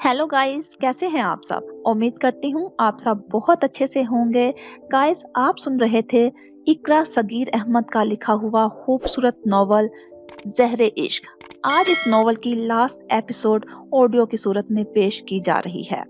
Hello guys, कैसे हैं आप सब? उम्मीद करती हूँ आप सब बहुत अच्छे से होंगे। गाइस, आप सुन रहे थे इकरा सगीर अहमद का लिखा हुआ खूबसूरत नॉवल ज़हरे इश्क। आज इस नॉवल की लास्ट एपिसोड ऑडियो की सूरत में पेश की जा रही है।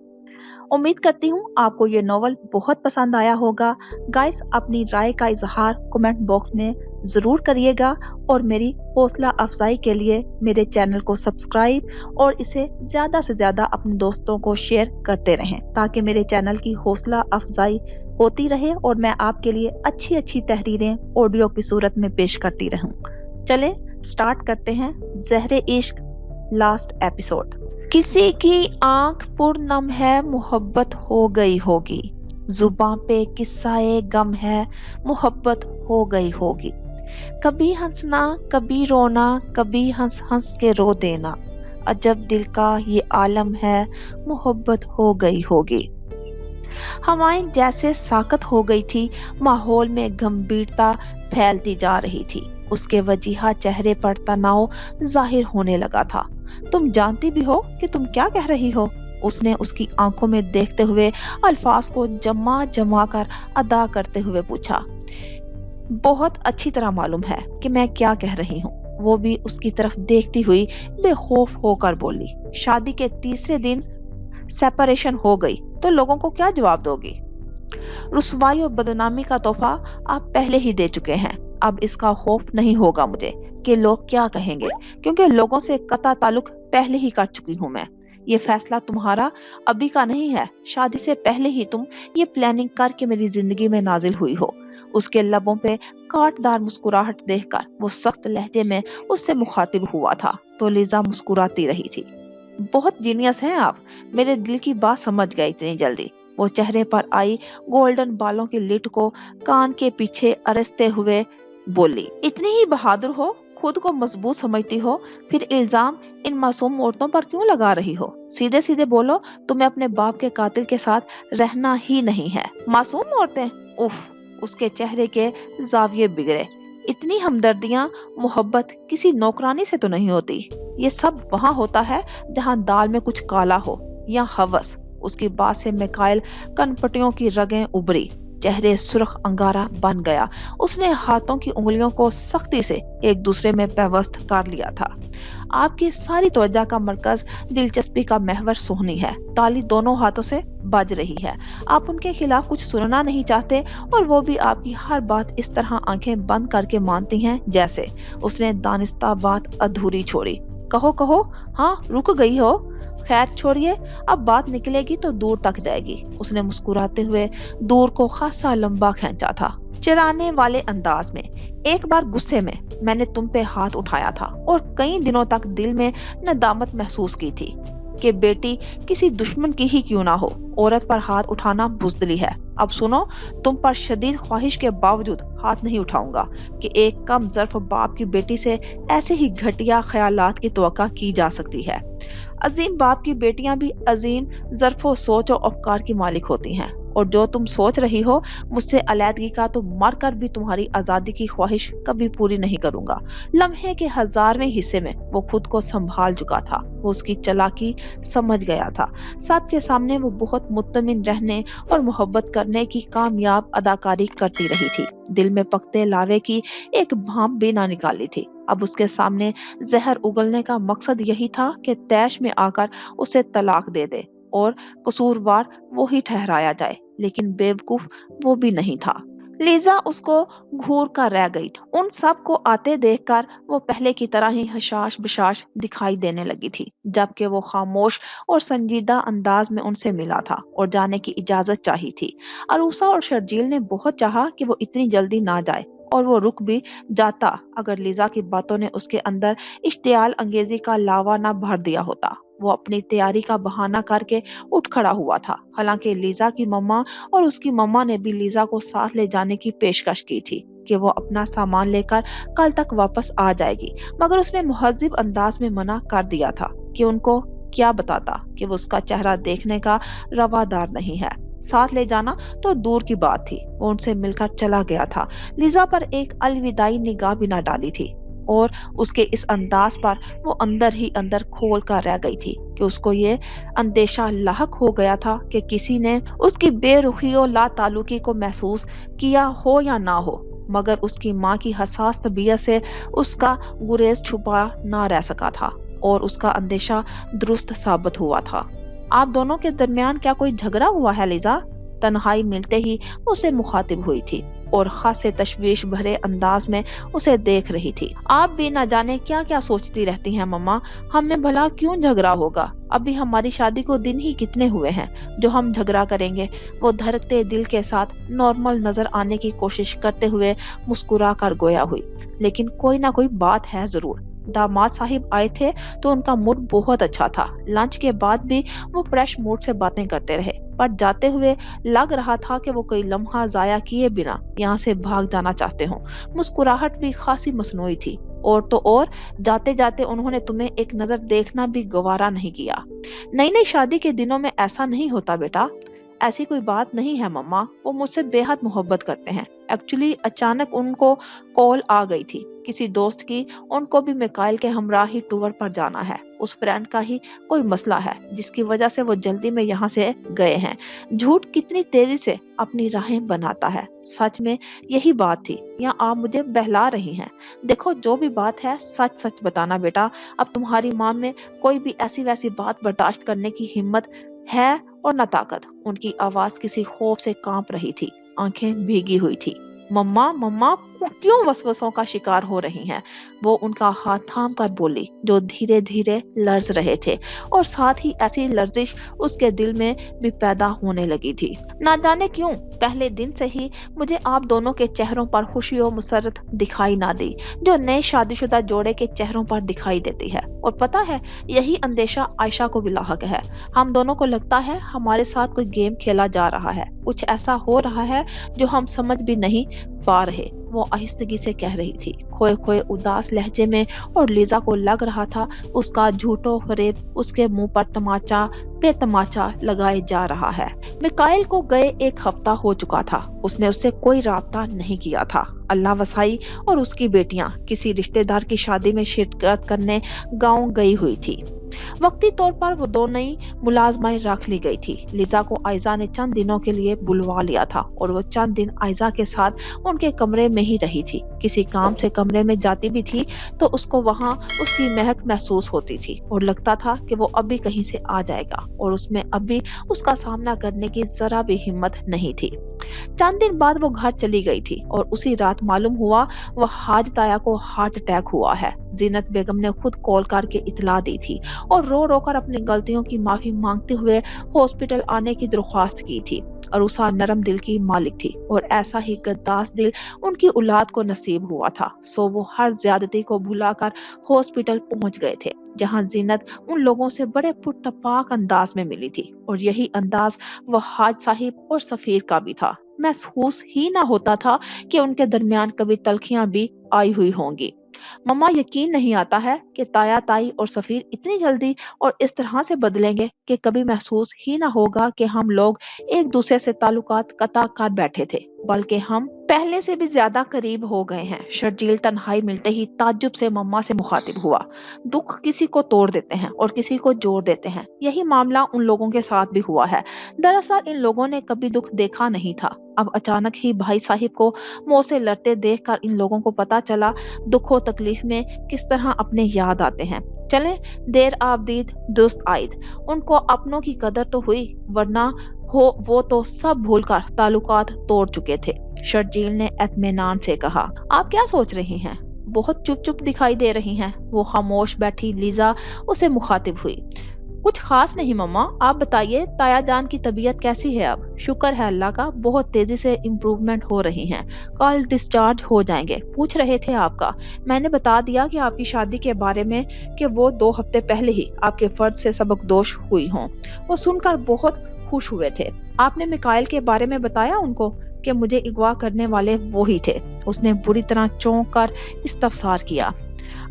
उम्मीद करती हूँ आपको ये नॉवल बहुत पसंद आया होगा। गाइस, अपनी राय का इजहार कमेंट बॉक्स में ज़रूर करिएगा और मेरी हौसला अफजाई के लिए मेरे चैनल को सब्सक्राइब और इसे ज़्यादा से ज़्यादा अपने दोस्तों को शेयर करते रहें ताकि मेरे चैनल की हौसला अफजाई होती रहे और मैं आपके लिए अच्छी अच्छी तहरीरें ऑडियो की सूरत में पेश करती रहूं। चलें स्टार्ट करते हैं ज़हरे इश्क लास्ट एपिसोड। किसी की आंख पुरनम है मोहब्बत हो गई होगी, जुबां पे किस्साए गम है मोहब्बत हो गई होगी। कभी हंसना कभी रोना, कभी हंस हंस के रो देना, अजब दिल का ये आलम है मोहब्बत हो गई होगी। हवाएं जैसे साकत हो गई थी, माहौल में गंभीरता फैलती जा रही थी। उसके वजीहा चेहरे पर तनाव जाहिर होने लगा था। तुम जानती भी हो कि तुम क्या कह रही हो? उसने उसकी आंखों में देखते हुए अल्फाज को जमा जमा कर अदा करते हुए पूछा। बहुत अच्छी तरह मालूम है कि मैं क्या कह रही हूँ, वो भी उसकी तरफ देखती हुई बेखौफ होकर बोली। शादी के तीसरे दिन सेपरेशन हो गई तो लोगों को क्या जवाब दोगी? रुसवाई और बदनामी का तोहफा आप पहले ही दे चुके हैं। अब इसका खौफ नहीं होगा मुझे कि लोग क्या कहेंगे, क्योंकि लोगों से कता ताल्लुक पहले ही कर चुकी हूँ मैं। ये फैसला तुम्हारा अभी का नहीं है, शादी से पहले ही तुम ये प्लानिंग करके मेरी जिंदगी में नाजिल हुई हो। उसके लबों पे कांटदार मुस्कुराहट देखकर वो सख्त लहजे में उससे मुखातिब हुआ था तो लीजा मुस्कुराती रही थी। बहुत जीनियस हैं आप, मेरे दिल की बात समझ गए इतनी जल्दी। वो चेहरे पर आई गोल्डन बालों की लिट को कान के पीछे अरसते हुए बोली। इतनी ही बहादुर हो, खुद को मजबूत समझती हो, फिर इल्जाम इन मासूम औरतों पर क्यों लगा रही हो? सीधे सीधे बोलो, तुम्हें अपने बाप के कातिल के साथ रहना ही नहीं है। मासूम औरतें? उफ, उसके चेहरे के जाविये बिगड़े। इतनी हमदर्दियां, मोहब्बत किसी नौकरानी से तो नहीं होती। ये सब वहां होता है जहां दाल में कुछ काला हो या हवस। उसकी बात से मिकाइल कनपटियों की रगें उभरी, चेहरे सुर्ख अंगारा बन गया। उसने हाथों की उंगलियों को सख्ती से एक दूसरे में पेवस्त कर लिया था। आपकी सारी तवज्जो का मरकज दिलचस्पी का महवर सोहनी है। ताली दोनों हाथों से बज रही है। आप उनके खिलाफ कुछ सुनना नहीं चाहते और वो भी आपकी हर बात इस तरह आंखें बंद करके मानती हैं जैसे। उसने दानिस्ता बात अधूरी छोड़ी। कहो कहो, हाँ रुक गई हो? खैर छोड़िए, अब बात निकलेगी तो दूर तक जाएगी। उसने मुस्कुराते हुए दूर को खासा लंबा खींचा था, चिढ़ाने वाले अंदाज में। एक बार गुस्से में मैंने तुम पे हाथ उठाया था और कई दिनों तक दिल में नदामत महसूस की थी कि बेटी किसी दुश्मन की ही क्यों ना हो, औरत पर हाथ उठाना बुज़दिली है। अब सुनो, तुम पर शदीद ख्वाहिश के बावजूद हाथ नहीं उठाऊंगा कि एक कम ज़र्फ बाप की बेटी से ऐसे ही घटिया ख्यालात की तवक्का की जा सकती है। अजीम बाप की बेटियां भी अजीम ज़र्फ़ो सोच और अफकार की मालिक होती हैं, और जो तुम सोच रही हो मुझसे अलैदगी का, तो मरकर भी तुम्हारी आज़ादी की ख्वाहिश कभी पूरी नहीं करूंगा। लम्हे के 1000वें हिस्से में वो खुद को संभाल चुका था। वो उसकी चालाकी समझ गया था। सबके सामने वो बहुत मुत्तमिन रहने और मोहब्बत करने की कामयाब अदाकारी करती रही थी। दिल में पकते लावे की एक भाप भी ना निकाली थी। अब उसके सामने जहर उगलने का मकसद यही था कि तैश में आकर उसे तलाक दे दे और कसूरवार वो ही ठहराया जाए, लेकिन बेवकूफ वो भी नहीं था। लीजा उसको घूर कर रह गई। उन सब को आते देखकर वो पहले की तरह ही हशाश बशाश दिखाई देने लगी थी, जबकि वो खामोश और संजीदा अंदाज में उनसे मिला था और जाने की इजाजत चाही थी। अरूसा और शर्जील ने बहुत चाहा कि वो इतनी जल्दी ना जाए, और वो रुक भी जाता अगर लीजा की बातों ने उसके अंदर इश्तियाल अंगेजी का लावा ना भर दिया होता। वो अपनी तैयारी का बहाना करके उठ खड़ा हुआ था। हालांकि लीजा की मम्मा और उसकी मम्मा ने भी लीजा को साथ ले जाने की पेशकश की थी कि वो अपना सामान लेकर कल तक वापस आ जाएगी, मगर उसने मुहज्जिब अंदाज में मना कर दिया था कि उनको क्या बताता कि वो उसका चेहरा देखने का रवादार नहीं है। साथ ले जाना तो दूर की बात थी, वो उनसे मिलकर चला गया था। लीजा पर एक अलविदाई निगाह भी ना डाली थी। اور اس کے اس انداز پر وہ اندر ہی اندر کھول کر رہ گئی تھی کہ اس کو یہ اندیشہ لاحق ہو گیا تھا کہ کسی نے اس کی بے رخی و لا تعلقی کو محسوس کیا ہو یا نہ ہو، مگر اس کی ماں کی حساس طبیعت سے اس کا گریز چھپا نہ رہ سکا تھا اور اس کا اندیشہ درست ثابت ہوا تھا۔ آپ دونوں کے درمیان کیا کوئی جھگڑا ہوا ہے لیزا؟ تنہائی ملتے ہی اسے مخاطب ہوئی تھی اور خاصے تشویش بھرے انداز میں اسے دیکھ رہی تھی۔ آپ بھی نہ جانے کیا کیا سوچتی رہتی ہیں مما، ہم میں بھلا کیوں جھگڑا ہوگا؟ ابھی ہماری شادی کو دن ہی کتنے ہوئے ہیں جو ہم جھگڑا کریں گے؟ وہ دھڑکتے دل کے ساتھ نارمل نظر آنے کی کوشش کرتے ہوئے مسکرا کر گویا ہوئی، لیکن کوئی نہ کوئی بات ہے ضرور۔ داماد صاحب آئے تھے تو ان کا موڈ بہت اچھا تھا، لنچ کے بعد بھی وہ فریش موڈ سے باتیں کرتے رہے، پر جاتے ہوئے لگ رہا تھا کہ وہ کوئی لمحہ ضائع کیے بنا یہاں سے بھاگ جانا چاہتے ہوں۔ مسکراہٹ بھی خاصی مصنوعی تھی، اور تو اور جاتے جاتے انہوں نے تمہیں ایک نظر دیکھنا بھی گوارا نہیں کیا۔ نئی نئی شادی کے دنوں میں ایسا نہیں ہوتا بیٹا۔ ایسی کوئی بات نہیں ہے مما، وہ مجھ سے بے حد محبت کرتے ہیں۔ ایکچولی اچانک ان کو کال آ گئی تھی کسی دوست کی، ان کو بھی میکائل کے ہمراہ ہی ٹور پر جانا ہے، اس فرینڈ کا ہی کوئی مسئلہ ہے جس کی وجہ سے وہ جلدی میں یہاں سے گئے ہیں۔ جھوٹ کتنی تیزی سے اپنی راہیں بناتا ہے، سچ میں یہی بات تھی یا آپ مجھے بہلا رہی ہیں؟ دیکھو جو بھی بات ہے سچ سچ بتانا بیٹا، اب تمہاری ماں میں کوئی بھی ایسی ویسی بات برداشت کرنے کی ہمت ہے اور نہ طاقت۔ ان کی آواز کسی خوف سے کانپ رہی تھی، آنکھیں بھیگی ہوئی تھی۔ مما مما کیوں وسوسوں کا شکار ہو رہی ہیں؟ وہ ان کا ہاتھ تھام کر بولی، جو دھیرے دھیرے لرز رہے تھے اور ساتھ ہی ایسی لرزش اس کے دل میں بھی پیدا ہونے لگی تھی۔ نہ جانے کیوں پہلے دن سے ہی مجھے آپ دونوں کے چہروں پر خوشی و مسرت دکھائی نہ دی جو نئے شادی شدہ جوڑے کے چہروں پر دکھائی دیتی ہے، اور پتہ ہے یہی اندیشہ عائشہ کو بھی لاحق ہے۔ ہم دونوں کو لگتا ہے ہمارے ساتھ کوئی گیم کھیلا جا رہا ہے، کچھ ایسا ہو رہا ہے جو ہم سمجھ بھی نہیں پا رہے، وہ آہستگی سے کہہ رہی تھی، کھوئے کھوئے اداس لہجے میں، اور لیزا کو لگ رہا تھا اس کا جھوٹ و فریب اس کے منہ پر تماچا پہ تماچا لگائے جا رہا ہے۔ میکائل کو گئے ایک ہفتہ ہو چکا تھا، اس نے اس سے کوئی رابطہ نہیں کیا تھا۔ اللہ وسائی اور اس کی بیٹیاں کسی رشتہ دار کی شادی میں شرکت کرنے گاؤں گئی ہوئی تھی۔ وقتی طور پر وہ دو نئی ملازمائیں رکھ لی گئی تھی۔ لیزا کو آئزہ نے چند دنوں کے لیے بلوا لیا تھا اور وہ چند دن آئزہ کے ساتھ ان کے کمرے میں ہی رہی تھی۔ کسی کام سے کمرے میں جاتی بھی تھی تو اس کو وہاں اس کی مہک محسوس ہوتی تھی اور لگتا تھا کہ وہ ابھی کہیں سے آ جائے گا، اور اس میں ابھی اس کا سامنا کرنے کی ذرا بھی ہمت نہیں تھی۔ چند دن بعد وہ گھر چلی گئی تھی اور اسی رات معلوم ہوا وہ حاج تایا کو ہارٹ اٹیک ہوا ہے۔ زینت بیگم نے خود کال کر کے اطلاع دی تھی اور رو رو کر اپنی غلطیوں کی معافی مانگتے ہوئے ہاسپٹل آنے کی درخواست کی تھی۔ عروسہ نرم دل کی مالک تھی اور ایسا ہی گداس دل ان کی اولاد کو نصیب ہوا تھا، سو وہ ہر زیادتی کو بھلا کر ہاسپٹل پہنچ گئے تھے، جہاں زینت ان لوگوں سے بڑے پرتپاک انداز میں ملی تھی، اور یہی انداز وہ حاج صاحب اور سفیر کا بھی تھا۔ محسوس ہی نہ ہوتا تھا کہ ان کے درمیان کبھی تلخیاں بھی آئی ہوئی ہوں گی۔ مما یقین نہیں آتا ہے کہ تایا تائی اور سفیر اتنی جلدی اور اس طرح سے بدلیں گے کہ کبھی محسوس ہی نہ ہوگا کہ ہم لوگ ایک دوسرے سے تعلقات قطع کر بیٹھے تھے، بلکہ ہم پہلے سے بھی زیادہ قریب ہو گئے ہیں۔ شرجیل تنہائی ملتے ہی تعجب سے مما سے مخاطب ہوا۔ دکھ کسی کو توڑ دیتے ہیں اور کسی کو جوڑ دیتے ہیں، یہی معاملہ ان لوگوں کے ساتھ بھی ہوا ہے۔ دراصل ان لوگوں نے کبھی دکھ دیکھا نہیں تھا، اب اچانک ہی بھائی صاحب کو منہ سے لڑتے دیکھ کر ان لوگوں کو پتا چلا دکھ و تکلیف میں کس طرح اپنے یاد آتے ہیں۔ چلیں دیر آمدید درست آئید، ان کو اپنوں کی قدر تو ہوئی، ورنہ وہ تو سب بھول کر تعلقات توڑ چکے تھے۔ شرجیل نے اطمینان سے کہا۔ آپ کیا سوچ رہی ہیں؟ بہت چپ چپ دکھائی دے رہی ہیں۔ وہ خاموش بیٹھی لیزا اسے مخاطب ہوئی۔ کچھ خاص نہیں مما، آپ بتائیے تایا جان کی طبیعت کیسی ہے اب؟ شکر ہے اللہ کا، بہت تیزی سے امپروومنٹ ہو رہی ہیں، کل ڈسچارج ہو جائیں گے۔ پوچھ رہے تھے آپ کا، میں نے بتا دیا کہ آپ کی شادی کے بارے میں کہ وہ 2 ہفتے پہلے ہی آپ کے فرد سے سبکدوش ہوئی ہوں۔ وہ سن کر بہت خوش ہوئے تھے۔ آپ نے میکائل کے بارے میں بتایا ان کو کہ مجھے اغوا کرنے والے وہی تھے؟ اس نے بری طرح چونک کر استفسار کیا۔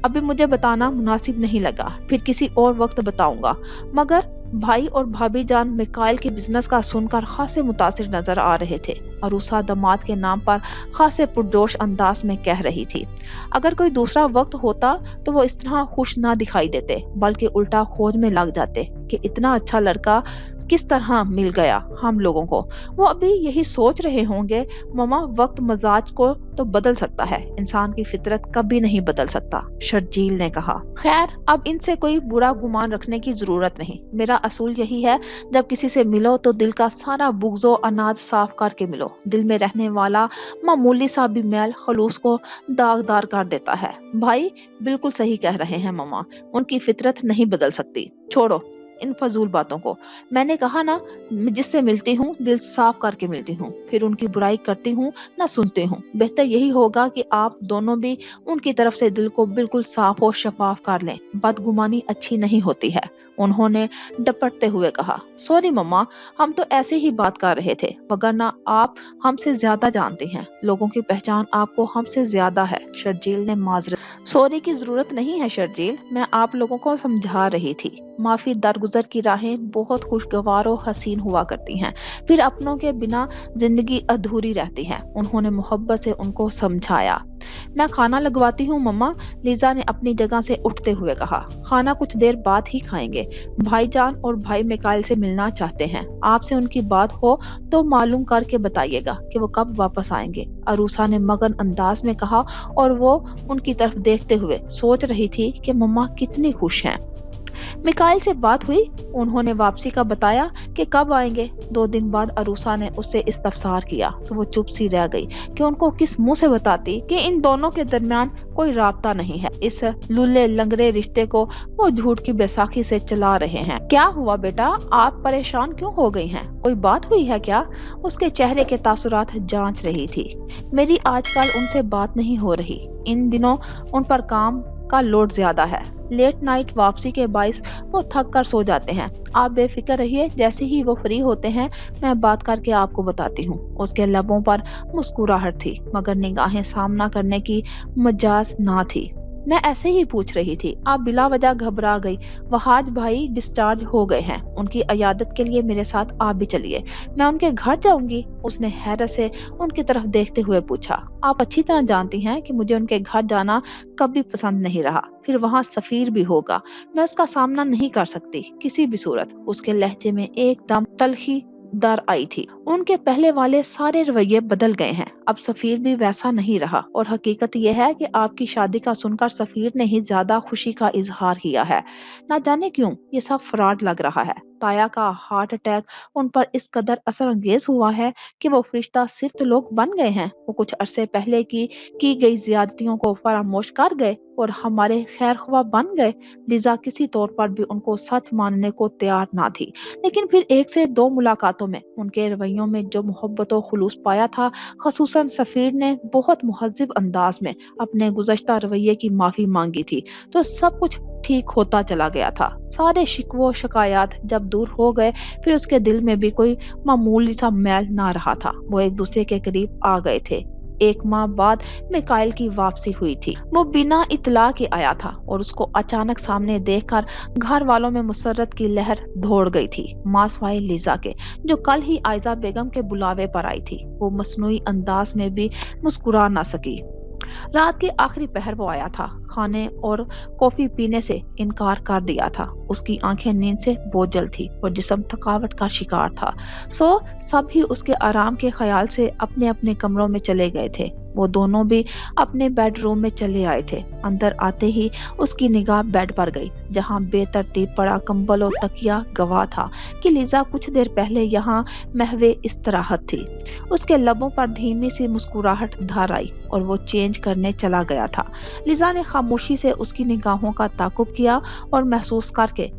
ابھی مجھے بتانا مناسب نہیں لگا، پھر کسی اور وقت بتاؤں گا، مگر भाई और भाभी जान मिकाइल के बिजनेस का सुनकर खासे मुतासिर नजर आ रहे थे। अरूसा दामाद के नाम पर खासे पुरजोश अंदाज में कह रही थी। अगर कोई दूसरा वक्त होता तो वो इस तरह खुश ना दिखाई देते, बल्कि उल्टा खोज में लग जाते कि इतना अच्छा लड़का किस तरह मिल गया हम लोगों को। वो अभी यही सोच रहे होंगे, ममा वक्त मजाज को तो बदल सकता है, इंसान की फितरत कभी नहीं बदल सकता, शर्जील ने कहा। खैर, अब इनसे कोई बुरा गुमान रखने की जरूरत नहीं। मेरा असूल यही है, जब किसी से मिलो तो दिल का सारा बुग़्ज़ो अनाज साफ करके मिलो। दिल में रहने वाला मामूली सा भी मैल खलूस को दागदार कर देता है। भाई बिल्कुल सही कह रहे हैं ममा, उनकी फितरत नहीं बदल सकती। छोड़ो इन फजूल बातों को। मैंने कहा ना, जिससे मिलती हूँ दिल साफ करके मिलती हूँ, फिर उनकी बुराई करती हूँ ना सुनती हूँ। बेहतर यही होगा कि आप दोनों भी उनकी तरफ से दिल को बिल्कुल साफ और शफाफ कर लें। बदगुमानी अच्छी नहीं होती है, उन्होंने डपटते हुए कहा। सॉरी मम्मा, हम तो ऐसे ही बात कर रहे थे, वगरना आप हमसे ज्यादा जानती हैं। लोगों की पहचान आपको हमसे ज्यादा है, शर्जील ने माजरत। सॉरी की जरूरत नहीं है शर्जील, मैं आप लोगों को समझा रही थी। माफी दरगुजर की राहें बहुत खुशगवार और हसीन हुआ करती हैं, फिर अपनों के बिना जिंदगी अधूरी रहती है। उन्होंने मोहब्बत से उनको समझाया। मैं खाना लगवाती हूँ मम्मा, लीजा ने अपनी जगह से उठते हुए कहा। खाना कुछ देर बाद ही खाएंगे, भाईजान और भाई मिकाइल से मिलना चाहते हैं। आपसे उनकी बात हो तो मालूम करके बताइएगा कि वो कब वापस आएंगे, अरूसा ने मगन अंदाज में कहा, और वो उनकी तरफ देखते हुए सोच रही थी कि मम्मा कितनी खुश हैं। मिकाइल से बात हुई, उन्होंने वापसी का बताया कि कब आएंगे। 2 दिन बाद अरूसा ने उससे इस्तफसार किया तो वो चुप सी रह गई कि उनको किस मुंह से बताती कि इन दोनों के दरमियान कोई राब्ता नहीं है। इस लुल्ले लंगड़े रिश्ते को वो झूठ की बैसाखी से चला रहे हैं। क्या हुआ बेटा, आप परेशान क्यों हो गई हैं? कोई बात हुई है क्या? उसके चेहरे के तासुरात जांच रही थी। मेरी आजकल उनसे बात नहीं हो रही, इन दिनों उन पर काम का लोड ज्यादा है। लेट नाइट वापसी के बाइस वो थक कर सो जाते हैं। आप बेफिक्र रहिए, जैसे ही वो फ्री होते हैं मैं बात करके आपको बताती हूँ। उसके लबों पर मुस्कुराहट थी, मगर निगाहें सामना करने की मजाज ना थी। मैं ऐसे ही पूछ रही थी, आप बिला वजह घबरा गई। वहाज भाई डिस्चार्ज हो गए हैं, उनकी अयादत के लिए मेरे साथ आप भी चलिए। मैं उनके घर जाऊंगी, उसने हैरत से उनकी तरफ देखते हुए पूछा। आप अच्छी तरह जानती हैं कि मुझे उनके घर जाना कभी पसंद नहीं रहा, फिर वहाँ सफीर भी होगा, मैं उसका सामना नहीं कर सकती किसी भी सूरत। उसके लहजे में एकदम तलखी दर आई थी। उनके पहले वाले सारे रवैये बदल गए हैं, अब सफीर भी वैसा नहीं रहा, और हकीकत यह है कि आपकी शादी का सुनकर सफीर ने ही ज्यादा खुशी का इजहार किया है। ना जाने क्यों ये सब फ्रॉड लग रहा है। ताया का हार्ट अटैक उन पर इस कदर असर अंगेज हुआ है कि वो फरिश्ता सिर्फ लोग बन गए हैं। वो कुछ अरसे पहले की गई ज्यादतियों को फरामोश कर गए और हमारे खैर ख्वाह बन गए। लिजा किसी तौर पर भी उनको सच मानने को तैयार ना थी, लेकिन फिर 1 से 2 मुलाकातों में उनके रवैयों में जो मोहब्बत और खुलूस पाया था, खसूसन सफीर ने बहुत मुहज्जिब अंदाज में अपने गुज़श्ता रवैये की माफी मांगी थी, तो सब कुछ ठीक होता चला गया था। सारे शिकवो शिकायत जब दूर हो गए, फिर उसके दिल में भी कोई मामूली सा मैल ना रहा था। वो एक दूसरे के करीब आ गए थे। 1 माह बाद मिकाइल की वापसी हुई थी। वो बिना इत्तला के आया था और उसको अचानक सामने देखकर घर वालों में मुसर्रत की लहर दौड़ गई थी, मासवाई लिजा के, जो कल ही आयजा बेगम के बुलावे पर आई थी। वो मसनूई अंदाज में भी मुस्कुरा ना सकी। रात के आखिरी पहर वो आया था, खाने और कॉफी पीने से इनकार कर दिया था। उसकी आंखें नींद से बोझल थी और जिस्म थकावट का शिकार था। सो सब ही उसके आराम के ख्याल से अपने अपने कमरों में चले गए थे। वो दोनों भी अपने बेडरूम में चले आए थे। अंदर आते ही उसकी निगाह बेड पर गई, जहां बेतरतीब पड़ा कंबल और तकिया गवाह था कि लिजा कुछ देर पहले यहाँ महवे इस्तराहत थी। उसके लबों पर धीमी सी मुस्कुराहट धार आई और वो चेंज करने चला गया था। लिजा ने खामोशी से उसकी निगाहों का ताकुब किया और महसूस करके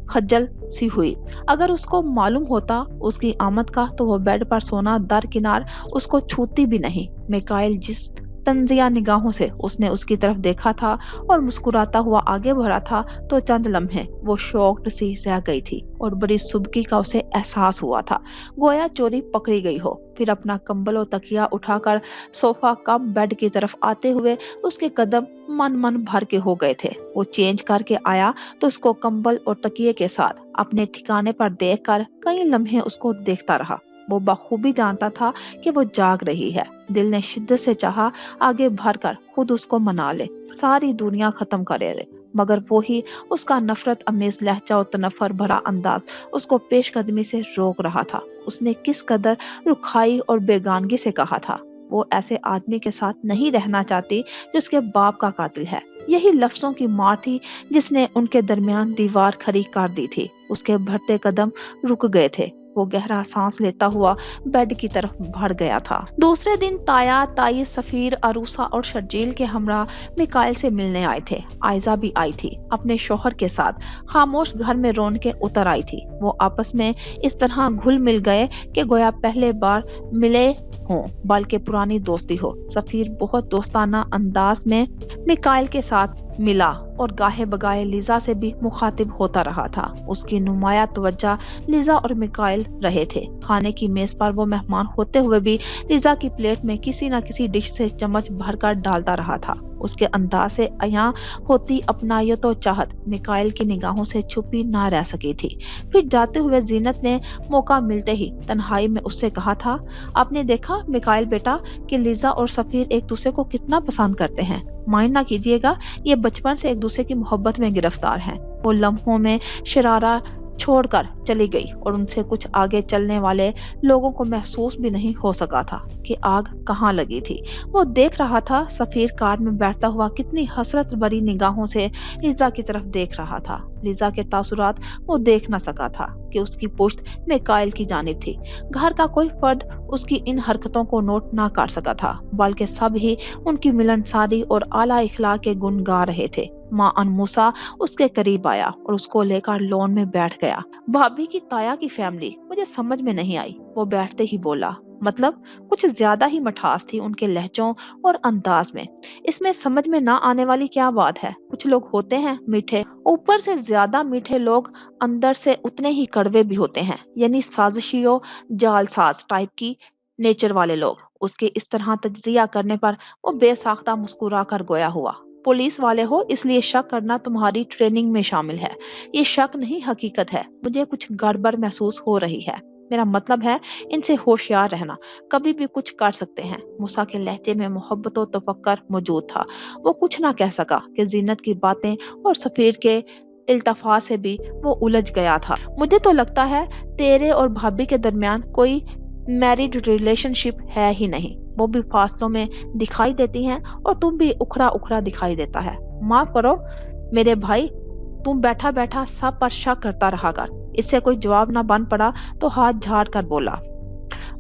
खज्जल सी हुई। अगर उसको मालूम होता उसकी आमद का, तो वो बेड पर सोना दरकिनार उसको छूती भी नहीं। मिकाइल जिस तंजिया निगाहों से उसने उसकी तरफ देखा था और मुस्कुराता हुआ आगे बढ़ा था तो चंद लम्हे वो शॉक्ड सी रह गई थी और बड़ी सुबकी का उसे एहसास हुआ था, गोया चोरी पकड़ी गई हो। फिर अपना कंबल और तकिया उठाकर सोफा कम बेड की तरफ आते हुए उसके कदम मन मन भर के हो गए थे। वो चेंज करके आया तो उसको कंबल और तकिए के साथ अपने ठिकाने पर देखकर कई लम्हे उसको देखता रहा। वो बखूबी जानता था कि वो जाग रही है। दिल ने शिद्दत से चाहा आगे बढ़कर खुद उसको मना ले, सारी दुनिया खत्म करे दे, मगर वो ही उसका नफरत अमेज लहजा और तनफर भरा अंदाज उसको पेशकदमी से रोक रहा था। उसने किस कदर रुखाई और बेगानगी से कहा था, वो ऐसे आदमी के साथ नहीं रहना चाहती जो उसके बाप का कातिल है। यही लफ्जों की मार थी जिसने उनके दरमियान दीवार खड़ी कर दी थी। उसके बढ़ते कदम रुक गए थे। वो गहरा सांस लेता हुआ बेड की तरफ बढ़ गया था। दूसरे दिन ताया, ताई, सफीर, अरूसा और शर्जील के हमरा मिकाइल से मिलने आए थे। आयजा भी आई थी अपने शोहर के साथ। खामोश घर में रौनकें उतर आई थी। वो आपस में इस तरह घुल मिल गए कि गोया पहले बार मिले हों, बल्कि पुरानी दोस्ती हो। सफीर बहुत दोस्ताना अंदाज में मिकाइल के साथ मिला और गाहे बगाए लीजा से भी मुखातिब होता रहा था। उसकी नुमाया तवज्जो लीजा और मिकाइल रहे थे। खाने की मेज पर वो मेहमान होते हुए भी लीजा की प्लेट में किसी न किसी डिश से चम्मच भरकर डालता रहा था। उसके अंदाज से अयां होती अपनायत और चाहत मिकाइल की निगाहों से छुपी ना रह सकी थी। फिर जाते हुए जीनत ने मौका मिलते ही तन्हाई में उससे कहा था, आपने देखा मिकाइल बेटा कि लीजा और सफीर एक दूसरे को कितना पसंद करते हैं। माइंड ना कीजिएगा, ये बचपन से एक दूसरे की मोहब्बत में गिरफ्तार हैं। वो लम्हों में शरारा छोड़कर चली गई और उनसे कुछ आगे चलने वाले लोगों को महसूस भी नहीं हो सका था कि आग कहाँ लगी थी। वो देख रहा था सफीर कार में बैठता हुआ कितनी हसरत भरी निगाहों से लीजा की तरफ देख रहा था। लीजा के तासुरात वो देख न सका था कि उसकी पुश्त मिकाइल की जानिब थी। घर का कोई फर्द उसकी इन हरकतों को नोट ना कर सका था, बल्कि सब ही उनकी मिलनसारी और आला इखलाक के गुण गा रहे थे। माँ अनमुसा उसके करीब आया और उसको लेकर लॉन में बैठ गया। भाभी की ताया की फैमिली मुझे समझ में नहीं आई, वो बैठते ही बोला। मतलब कुछ ज्यादा ही मिठास थी उनके लहजों और अंदाज में। इसमें समझ में ना आने वाली क्या बात है। कुछ लोग होते हैं मीठे, ऊपर से ज्यादा मीठे लोग अंदर से उतने ही कड़वे भी होते हैं, यानी साजिशियों जालसाज टाइप की नेचर वाले लोग। उसके इस तरह तज्जिया करने पर वो बेसाख्ता मुस्कुरा कर गोया हुआ। पुलिस वाले हो इसलिए शक करना तुम्हारी ट्रेनिंग में शामिल है। ये शक नहीं हकीकत है। मुझे कुछ गड़बड़ महसूस हो रही है। मेरा मतलब है इनसे होशियार रहना, कभी भी कुछ कर सकते हैं। मूसा के लहजे में मोहब्बत और तफक्कर मौजूद था। वो कुछ ना कह सका कि जीनत की बातें और सफीर के इल्तफा से भी वो उलझ गया था। मुझे तो लगता है तेरे और भाभी के दरमियान कोई मैरिड रिलेशनशिप है ही नहीं। वो भी फासलों में दिखाई देती हैं और तुम भी उखड़ा उखड़ा दिखाई देता है। माफ करो मेरे भाई, तुम बैठा बैठा सब पर शक करता रहा कर। इससे कोई जवाब ना बन पड़ा तो हाथ झाड़ कर बोला।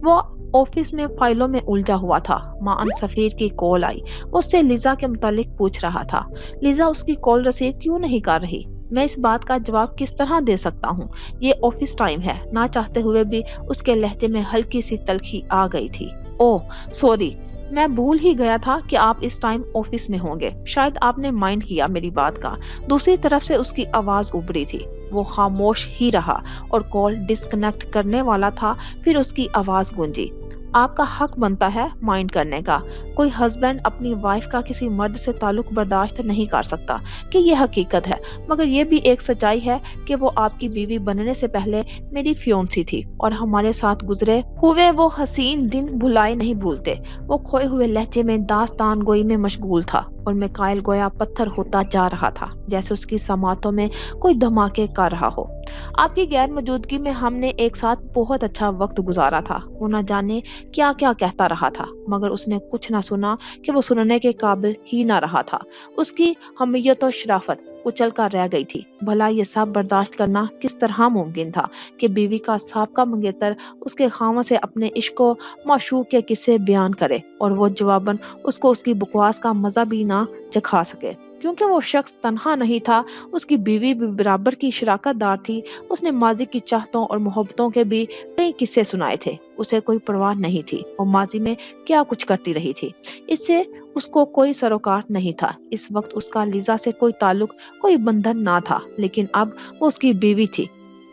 वो ऑफिस में फाइलों में उलझा हुआ था। मान सफीर की कॉल आई। वो उससे लीजा के मुतालिक पूछ रहा था। लीजा उसकी कॉल रिसीव क्यों नहीं कर रही? मैं इस बात का जवाब किस तरह दे सकता हूँ? ये ऑफिस टाइम है। ना चाहते हुए भी उसके लहजे में हल्की सी तलखी आ गई थी। ओह सॉरी, मैं भूल ही गया था कि आप इस टाइम ऑफिस में होंगे। शायद आपने माइंड किया मेरी बात का। दूसरी तरफ से उसकी आवाज उभरी थी। वो खामोश ही रहा और कॉल डिस्कनेक्ट करने वाला था। फिर उसकी आवाज गूंजी, आपका हक बनता है माइंड करने का। कोई हस्बैंड अपनी वाइफ का किसी मर्द से ताल्लुक बर्दाश्त नहीं कर सकता कि ये हकीकत है, मगर ये भी एक सच्चाई है कि वो आपकी बीवी बनने से पहले मेरी फियोंसी थी और हमारे साथ गुजरे हुए वो हसीन दिन भुलाए नहीं भूलते। वो खोए हुए लहजे में दास्तान गोई में मशगूल था और मिकाइल गोया पत्थर होता जा रहा था, जैसे उसकी समातों में कोई धमाके कर रहा हो। आपकी गैर मौजूदगी में हमने एक साथ बहुत अच्छा वक्त गुजारा था। वो न जाने क्या क्या कहता रहा था, मगर उसने कुछ ना सुना कि वो सुनने के काबिल ही ना रहा था। उसकी हमीयत और शराफत कुचल कर रह गई थी। भला ये सब बर्दाश्त करना किस तरह मुमकिन था कि बीवी का साबका मंगेतर उसके खामा से अपने इश्को माशूक के किस्से बयान करे और वो जवाबन उसको उसकी बकवास का मजा भी ना चखा सके। क्योंकि वो शख्स तन्हा नहीं था, उसकी बीवी भी बराबर की शराकतदार थी। उसने माजी की चाहतों और मोहब्बतों के भी कई किस्से सुनाए थे। उसे कोई परवाह नहीं थी वो माजी में क्या कुछ करती रही थी। इससे اس کو کوئی سروکار نہیں تھا۔ اس وقت اس کا لیزا سے کوئی تعلق، کوئی بندھن نہ تھا، لیکن اب وہ اس کی بیوی تھی۔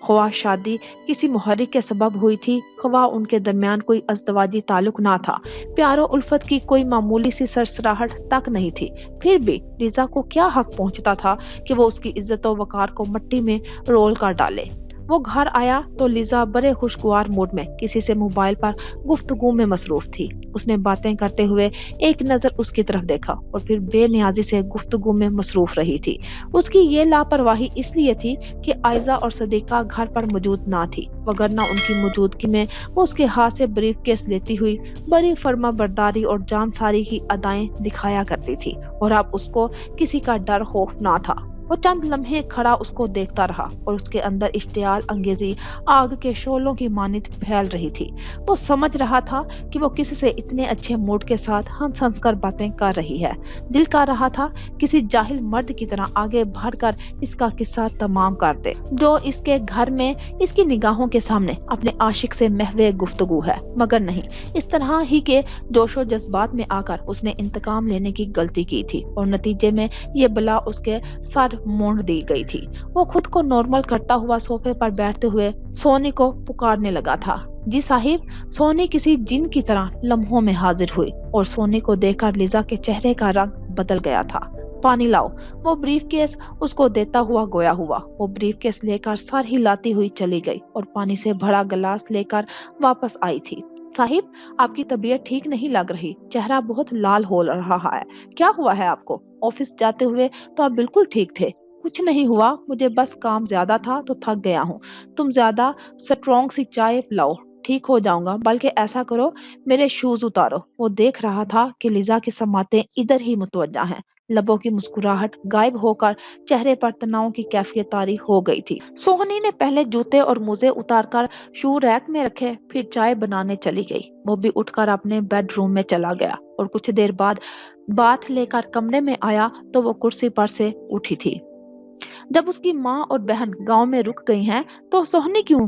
خواہ شادی کسی محرک کے سبب ہوئی تھی، خواہ ان کے درمیان کوئی ازدواجی تعلق نہ تھا، پیار و الفت کی کوئی معمولی سی سرسراہٹ تک نہیں تھی، پھر بھی لیزا کو کیا حق پہنچتا تھا کہ وہ اس کی عزت و وقار کو مٹی میں رول کر ڈالے۔ وہ گھر آیا تو لیزا بڑے خوشگوار موڈ میں کسی سے موبائل پر گفتگو میں مصروف تھی۔ اس نے باتیں کرتے ہوئے ایک نظر اس کی طرف دیکھا اور پھر بے نیازی سے گفتگو میں مصروف رہی تھی۔ اس کی یہ لاپرواہی اس لیے تھی کہ آئزہ اور صدیقہ گھر پر موجود نہ تھی، وگرنہ ان کی موجودگی میں وہ اس کے ہاتھ سے بریف کیس لیتی ہوئی بڑی فرما برداری اور جان ساری کی ادائیں دکھایا کرتی تھی، اور اب اس کو کسی کا ڈر خوف نہ تھا۔ وہ چند لمحے کھڑا اس کو دیکھتا رہا اور اس کے اندر اشتعال انگیزی آگ کے شعلوں کی مانند پھیل رہی تھی۔ وہ سمجھ رہا تھا کہ وہ کسی سے اتنے اچھے موڈ کے ساتھ ہنس ہنس کر باتیں کر رہی ہے۔ دل کر رہا تھا کسی جاہل مرد کی طرح آگے بڑھ کر اس کا قصہ تمام کر دے، جو اس کے گھر میں اس کی نگاہوں کے سامنے اپنے عاشق سے محو گفتگو ہے، مگر نہیں، اس طرح ہی کے جوش و جذبات میں آ کر اس نے انتقام لینے کی غلطی کی تھی، اور نتیجے میں یہ بلا اس کے سر مونڈ دی گئی تھی۔ وہ خود کو نارمل کرتا ہوا صوفے پر بیٹھتے ہوئے سونی کو پکارنے لگا تھا۔ جی صاحب۔ سونی کسی جن کی طرح لمحوں میں حاضر ہوئی، اور سونی کو دیکھ کر لیزا کے چہرے کا رنگ بدل گیا تھا۔ پانی لاؤ۔ وہ بریف کیس اس کو دیتا ہوا گویا ہوا۔ وہ بریف کیس لے کر سر ہلاتی ہوئی چلی گئی اور پانی سے بھرا گلاس لے کر واپس آئی تھی۔ صاحب، آپ کی طبیعت ٹھیک نہیں لگ رہی، چہرہ بہت لال ہو رہا ہے، کیا ہوا ہے آپ کو؟ آفس جاتے ہوئے تو آپ بالکل ٹھیک تھے۔ کچھ نہیں ہوا، مجھے بس کام زیادہ تھا تو تھک گیا ہوں۔ تم زیادہ سٹرونگ سی چائے پلاؤ، ٹھیک ہو جاؤں گا۔ بلکہ ایسا کرو، میرے شوز اتارو۔ وہ دیکھ رہا تھا کہ لیزا کی سماعتیں ادھر ہی متوجہ ہیں۔ لبوں کی مسکراہٹ غائب ہو کر چہرے پر تناؤ کی کیفیت طاری ہو گئی تھی۔ سوہنی نے پہلے جوتے اور موزے اتار کر شو ریک میں رکھے، پھر چائے بنانے چلی گئی۔ وہ بھی اٹھ کر اپنے بیڈ روم میں چلا گیا اور کچھ دیر بعد باتھ لے کر کمرے میں آیا تو وہ کرسی پر سے اٹھی تھی۔ جب اس کی ماں اور بہن گاؤں میں رک گئی ہیں تو سوہنی کیوں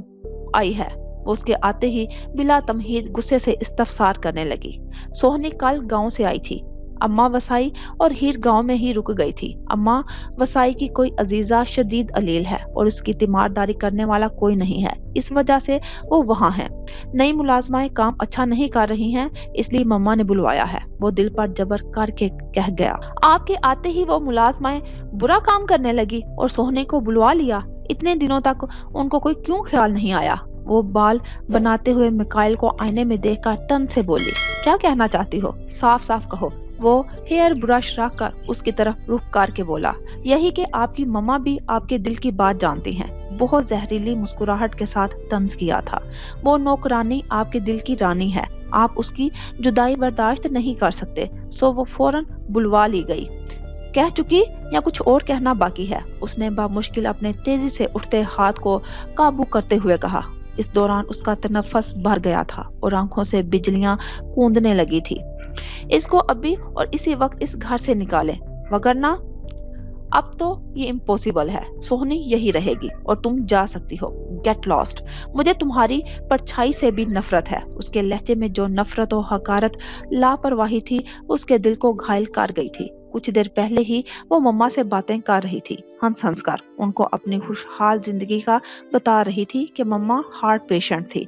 آئی ہے؟ وہ اس کے آتے ہی بلا تمہید غصے سے استفسار کرنے لگی۔ سوہنی کل گاؤں سے آئی تھی۔ اماں وسائی اور ہیر گاؤں میں ہی رک گئی تھی۔ اماں وسائی کی کوئی عزیزہ شدید علیل ہے اور اس کی تیمارداری کرنے والا کوئی نہیں ہے، اس وجہ سے وہ وہاں ہے۔ نئی ملازمائیں کام اچھا نہیں کر رہی ہیں، اس لیے مما نے بلوایا ہے۔ وہ دل پر جبر کر کے کہہ گیا۔ آپ کے آتے ہی وہ ملازمائیں برا کام کرنے لگی اور سوہنی کو بلوا لیا؟ اتنے دنوں تک ان کو کوئی کیوں خیال نہیں آیا؟ وہ بال بناتے ہوئے میکائل کو آئینے میں دیکھ کر تن سے بولی۔ کیا کہنا چاہتی ہو؟ صاف صاف کہو۔ وہ ہیئر برش رکھ کر اس کی طرف رخ کر کے بولا۔ یہی کہ آپ کی مما بھی آپ کے دل کی بات جانتی ہیں۔ بہت زہریلی مسکراہٹ کے ساتھ طنز کیا تھا۔ وہ نوکرانی آپ کے دل کی رانی ہے، آپ اس کی جدائی برداشت نہیں کر سکتے، سو وہ فوراً بلوا لی گئی۔ کہہ چکی یا کچھ اور کہنا باقی ہے؟ اس نے بامشکل اپنے تیزی سے اٹھتے ہاتھ کو قابو کرتے ہوئے کہا۔ اس دوران اس کا تنفس بھر گیا تھا اور آنکھوں سے بجلیاں کوندنے لگی تھی۔ اس کو ابھی اور اسی وقت اس گھر سے نکالیں، وگرنہ اب تو یہ امپوسیبل ہے۔ سوہنی یہی رہے گی اور تم جا سکتی ہو۔ Get last. مجھے تمہاری پرچھائی سے بھی نفرت ہے۔ اس کے لہجے میں جو نفرت و حقارت لاپرواہی تھی اس کے دل کو گھائل کر گئی تھی۔ کچھ دیر پہلے ہی وہ مما سے باتیں کر رہی تھی، ہنس ہنس کر ان کو اپنی خوشحال زندگی کا بتا رہی تھی کہ مما ہارٹ پیشنٹ تھی،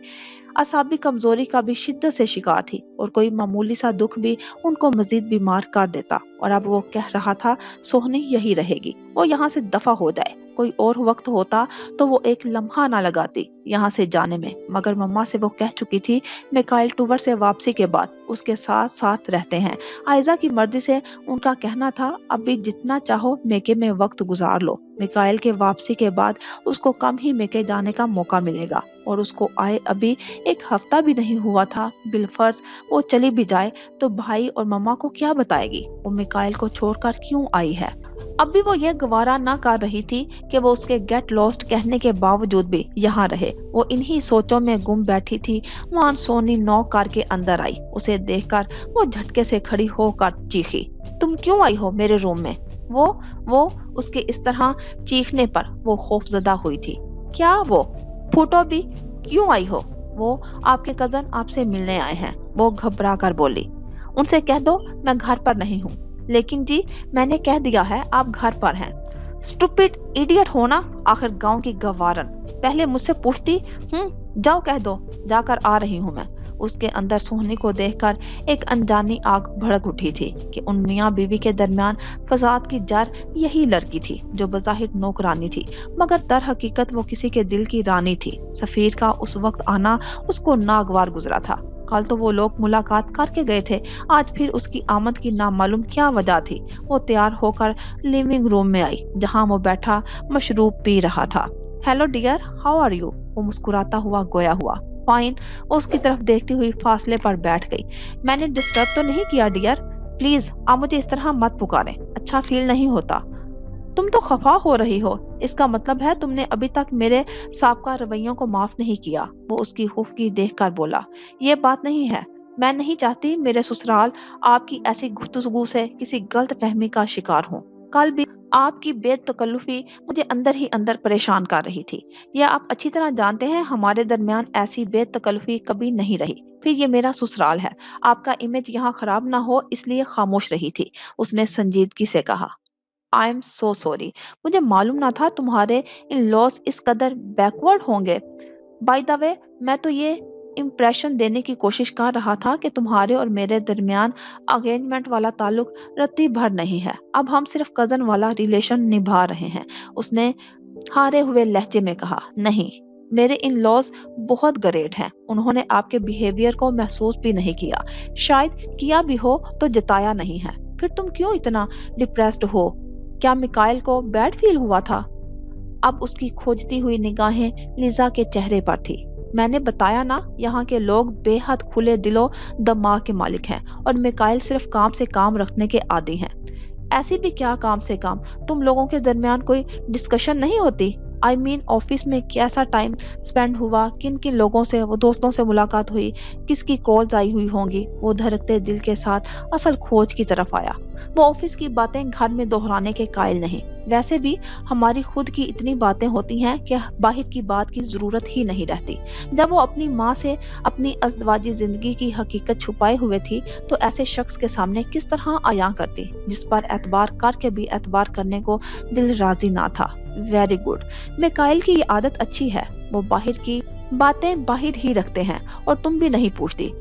اعصابی کمزوری کا بھی شدت سے شکار تھی، اور کوئی معمولی سا دکھ بھی ان کو مزید بیمار کر دیتا۔ اور اب وہ کہہ رہا تھا سوہنی یہی رہے گی، وہ یہاں سے دفع ہو جائے۔ کوئی اور وقت ہوتا تو وہ ایک لمحہ نہ لگاتی یہاں سے جانے میں، مگر مما سے وہ کہہ چکی تھی میکائل ٹور سے واپسی کے بعد اس کے ساتھ ساتھ رہتے ہیں۔ آئزہ کی مرضی سے ان کا کہنا تھا اب بھی جتنا چاہو میکے میں وقت گزار لو، میکائل کے واپسی کے بعد اس کو کم ہی میکے جانے کا موقع ملے گا، اور اس کو آئے ابھی ایک ہفتہ بھی نہیں ہوا تھا۔ بالفرض وہ چلی بھی جائے تو بھائی اور مما کو کیا بتائے گی؟ وہ میکائل کو چھوڑ کر کیوں آئی ہے؟ اب بھی وہ یہ گوارا نہ کر رہی تھی کہ وہ اس کے گیٹ لاسٹ کہنے کے باوجود بھی یہاں رہے۔ وہ انہی سوچوں میں گم بیٹھی تھی، وہاں سونی نوک کر کے اندر آئی۔ اسے دیکھ کر وہ جھٹکے سے کھڑی ہو کر چیخی۔ تم کیوں آئی ہو میرے روم میں؟ وہ اس کے اس طرح چیخنے پر وہ خوف زدہ ہوئی تھی۔ کیا وہ پھوٹو بھی کیوں آئی ہو؟ وہ آپ کے کزن آپ سے ملنے آئے ہیں، وہ گھبرا کر بولی۔ उनसे कह दो मैं घर पर नहीं हूँ। लेकिन जी मैंने कह दिया है आप घर पर हैं। स्टूपिड इडियट हो ना, आखिर गांव की गवारन। पहले मुझसे पूछती। जाओ कह दो, जाकर आ रही हूँ मैं। उसके अंदर सोहनी को देखकर एक अनजानी आग भड़क उठी थी कि उन मियाँ बीवी के दरमियान फसाद की जड़ यही लड़की थी जो बज़ाहिर नौकरानी थी, मगर दर हकीकत वो किसी के दिल की रानी थी। सफीर का उस वक्त आना उसको नागवार गुजरा था। कल तो वो लोग मुलाकात करके गए थे, आज फिर उसकी आमद की नामालूम क्या वजह थी। वो तैयार होकर लिविंग रूम में आई जहां वो बैठा मशरूब पी रहा था। Hello dear, how are you? वो मुस्कुराता हुआ गोया हुआ। फाइन। वो उसकी तरफ देखती हुई फासले पर बैठ गई। मैंने डिस्टर्ब तो नहीं किया डियर? प्लीज आप मुझे इस तरह मत पुकारें, अच्छा फील नहीं होता। तुम तो खफा हो रही हो, इसका मतलब है तुमने अभी तक मेरे साबका रवैयों को माफ नहीं किया। वो उसकी खुफकी देखकर बोला। ये बात नहीं है, मैं नहीं चाहती मेरे ससुराल आपकी ऐसी गुफ्तगू से किसी गलत फहमी का शिकार हो। कल भी आपकी बेतकल्लुफी मुझे अंदर ही अंदर परेशान कर रही थी। यह आप अच्छी तरह जानते हैं, हमारे दरमियान ऐसी बेतकल्लुफी कभी नहीं रही। फिर ये मेरा ससुराल है, आपका इमेज यहाँ खराब ना हो इसलिए खामोश रही थी। उसने संजीदगी से कहा। आई एम सो सॉरी, मुझे मालूम ना था तुम्हारे इन लॉज इस कदर बैकवर्ड होंगे। बाय द वे, मैं तो ये इम्प्रेशन देने की कोशिश कर रहा था कि तुम्हारे और मेरे दरमियान अरेंजमेंट वाला ताल्लुक रत्ती भर नहीं है, अब हम सिर्फ कजन वाला रिलेशन निभा रहे हैं। उसने हारे हुए लहजे में कहा। नहीं, मेरे इन लॉज बहुत ग्रेट हैं, उन्होंने आपके बिहेवियर को महसूस भी नहीं किया, शायद किया भी हो तो जताया नहीं है। फिर तुम क्यों इतना डिप्रेस्ड हो? क्या मिकाइल को बैड फील हुआ था? अब उसकी खोजती हुई निगाहें लिजा के चेहरे पर थी। मैंने बताया ना, यहाँ के लोग बेहद खुले दिलो दिमाग के मालिक हैं और मिकाइल सिर्फ काम से काम रखने के आदी हैं। ऐसी भी क्या काम से काम, तुम लोगों के दरमियान कोई डिस्कशन नहीं होती? आई मीन ऑफिस में कैसा टाइम स्पेंड हुआ, किन किन लोगों से वो दोस्तों से मुलाकात हुई, किसकी कॉल्स आई हुई होंगी। वो धड़कते दिल के साथ असल खोज की तरफ आया। वो ऑफिस की बातें घर में दोहराने के कायल नहीं। वैसे भी हमारी खुद की इतनी बातें होती हैं कि बाहर की बात की जरूरत ही नहीं रहती। जब वो अपनी माँ से अपनी अज़दवाजी जिंदगी की हकीकत छुपाए हुए थी तो ऐसे शख्स के सामने किस तरह आया करती जिस पर एतबार करके भी एतबार करने को दिल राजी ना था। वेरी गुड, मिकाइल की ये आदत अच्छी है, वो बाहर की बातें बाहर ही रखते हैं और तुम भी नहीं पूछती।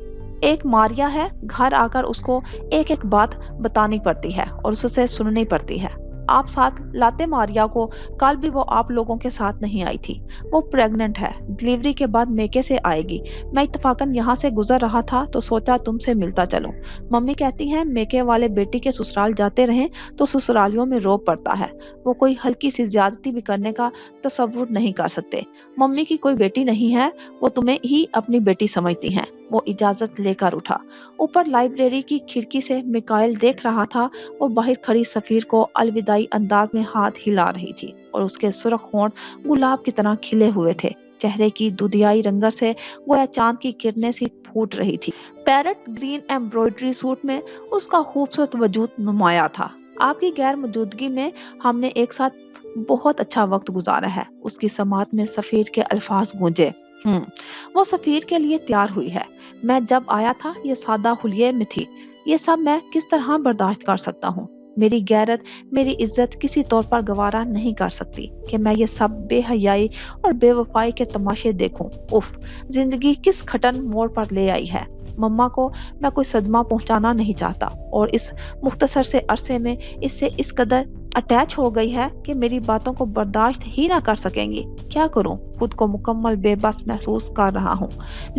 एक मारिया है, घर आकर उसको एक एक बात बतानी पड़ती है और उससे सुननी पड़ती है। आप साथ लाते मारिया को, कल भी वो आप लोगों के साथ नहीं आई थी। वो प्रेग्नेंट है, डिलीवरी के बाद मेके से आएगी। मैं इत्तफाकन यहाँ से गुजर रहा था तो सोचा तुमसे मिलता चलूं। मम्मी कहती हैं मेके वाले बेटी के ससुराल जाते रहें तो ससुरालियों में रोब पड़ता है। वो कोई हल्की सी ज्यादती भी करने का तसव्वुर नहीं कर सकते। मम्मी की कोई बेटी नहीं है, वो तुम्हें ही अपनी बेटी समझती हैं। वो इजाजत लेकर उठा। ऊपर लाइब्रेरी की खिड़की से मिकाइल देख रहा था। वो बाहर खड़ी सफीर को अलविदाई अंदाज में हाथ हिला रही थी और उसके सुर्ख होंठ गुलाब की तरह खिले हुए थे। चेहरे की दुधियाई रंगत से गोया चांद की किरणें सी फूट रही थी। पैरेट ग्रीन एम्ब्रॉयडरी सूट में उसका खूबसूरत वजूद नुमाया था। आपकी गैर मौजूदगी में हमने एक साथ बहुत अच्छा वक्त गुजारा है। उसकी समात में सफीर के अल्फाज गूंजे। वो सफीर के लिए तैयार हुई है। मैं जब आया था ये सादा हुलिये में थी। ये सब मैं किस तरह बर्दाश्त कर सकता हूँ? मेरी गैरत, मेरी इज्जत किसी तौर पर गवारा नहीं कर सकती कि मैं ये सब बेहयाई और बेवफाई के तमाशे देखूं। उफ, जिंदगी किस खटन मोड़ पर ले आई है। मम्मा को मैं कोई सदमा पहुंचाना नहीं चाहता और इस मुख्तसर से अरसे में इससे इस कदर अटैच हो गई है कि मेरी बातों को बर्दाश्त ही ना कर सकेंगी। क्या करूं? खुद को मुकम्मल बेबस महसूस कर रहा हूँ।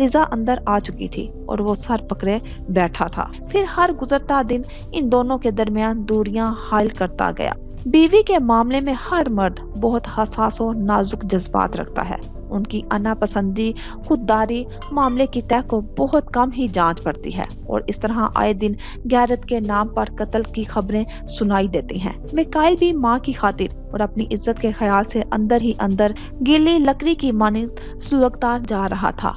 लिजा अंदर आ चुकी थी और वो सर पकड़े बैठा था। फिर हर गुजरता दिन इन दोनों के दरमियान दूरियां हायल करता गया। बीवी के मामले में हर मर्द बहुत हसास और नाजुक जज्बात रखता है। उनकी अनापसंदी, खुददारी मामले की तह को बहुत कम ही जांच पड़ती है और इस तरह आए दिन गैरत के नाम पर कत्ल की खबरें सुनाई देती हैं। मिकाइल भी माँ की खातिर और अपनी इज्जत के ख्याल से अंदर ही अंदर गीली लकड़ी की मानिंद सुलगता जा रहा था।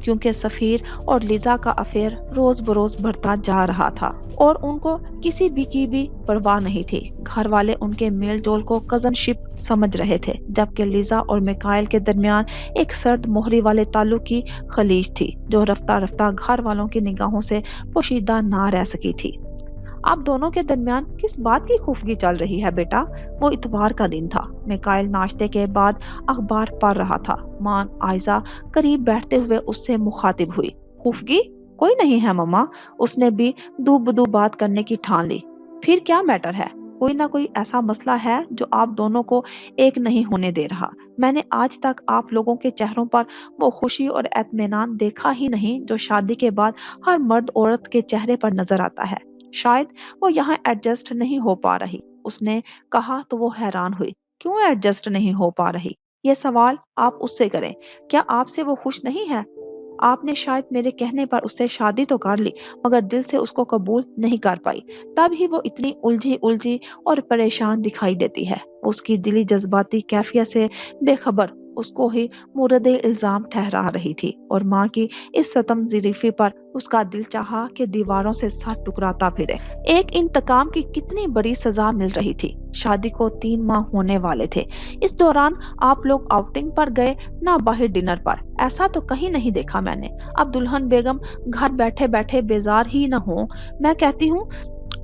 क्योंकि सफीर और लिजा का अफेयर रोज बरोज बढ़ता जा रहा था और उनको किसी भी की भी परवाह नहीं थी। घर वाले उनके मेल जोल को कजनशिप समझ रहे थे, जबकि लिजा और मिकाइल के दरमियान एक सर्द मोहरी वाले ताल्लुक की खलीज थी जो रफ्ता रफ्ता घर वालों की निगाहों से पोशीदा ना रह सकी थी। आप दोनों के दरमियान किस बात की खुफगी चल रही है बेटा? वो इतवार का दिन था। मिकाइल नाश्ते के बाद अखबार पढ़ रहा था। मां आयजा करीब बैठते हुए उससे मुखातिब हुई। खुफगी? कोई नहीं है मम्मा। उसने भी दूबदू बात करने की ठान ली। फिर क्या मैटर है? कोई ना कोई ऐसा मसला है जो आप दोनों को एक नहीं होने दे रहा। मैंने आज तक आप लोगों के चेहरों पर वो खुशी और एतमानान देखा ही नहीं जो शादी के बाद हर मर्द औरत के चेहरे पर नजर आता है। शायद वो यहाँ एडजस्ट नहीं हो पा रही। उसने कहा तो वो हैरान हुई। क्यों एडजस्ट नहीं हो पा रही? ये सवाल आप उससे करें। क्या आपसे वो खुश नहीं है? आपने शायद मेरे कहने पर उससे शादी तो कर ली, मगर दिल से उसको कबूल नहीं कर पाई। तब ही वो इतनी उलझी उलझी और परेशान दिखाई देती है। उसकी दिली जज्बाती कैफियत से बेखबर उसको ही मुर्द इल्जाम ठहरा रही थी और माँ की इस सतम ज़रीफ़ी पर उसका दिल चाहा कि दीवारों से सर टुकराता फिरे। एक इंतकाम की कितनी बड़ी सजा मिल रही थी। शादी को 3 माह होने वाले थे। इस दौरान आप लोग आउटिंग पर गए, ना बाहर डिनर पर। ऐसा तो कहीं नहीं देखा मैंने। अब दुल्हन बेगम घर बैठे बैठे बेजार ही न हो। मैं कहती हूँ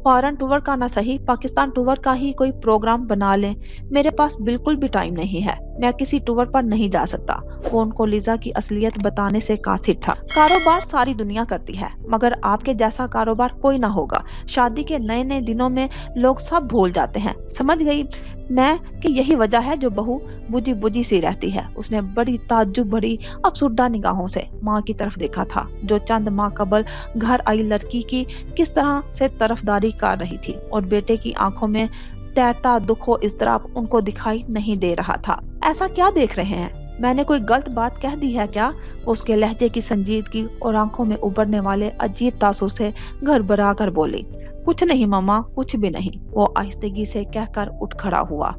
फॉरेन टूर का ना सही, पाकिस्तान टूर का ही कोई प्रोग्राम बना लें। मेरे पास बिल्कुल भी टाइम नहीं है। मैं किसी टूर पर नहीं जा सकता। वो उनको लिजा की असलियत बताने से कासिर था। कारोबार सारी दुनिया करती है, मगर आपके जैसा कारोबार कोई ना होगा। शादी के नए नए दिनों में लोग सब भूल जाते हैं। समझ गई मैं कि यही वजह है जो बहू बुझी बुझी सी रहती है। उसने बड़ी ताज्जुब भरी अफसुर्दा निगाहों से माँ की तरफ देखा था, जो चंद माह कबल घर आई लड़की की किस तरह से तरफदारी कर रही थी और बेटे की आंखों में तैरता दुख और इज़्तिराब उनको दिखाई नहीं दे रहा था। ऐसा क्या देख रहे हैं? मैंने कोई गलत बात कह दी है क्या? उसके लहजे की संजीदगी और आंखों में उभरने वाले अजीब तासुर से घरभरा कर बोली। कुछ नहीं मम्मा, कुछ भी नहीं। वो आहिस्तगी से कहकर उठ खड़ा हुआ।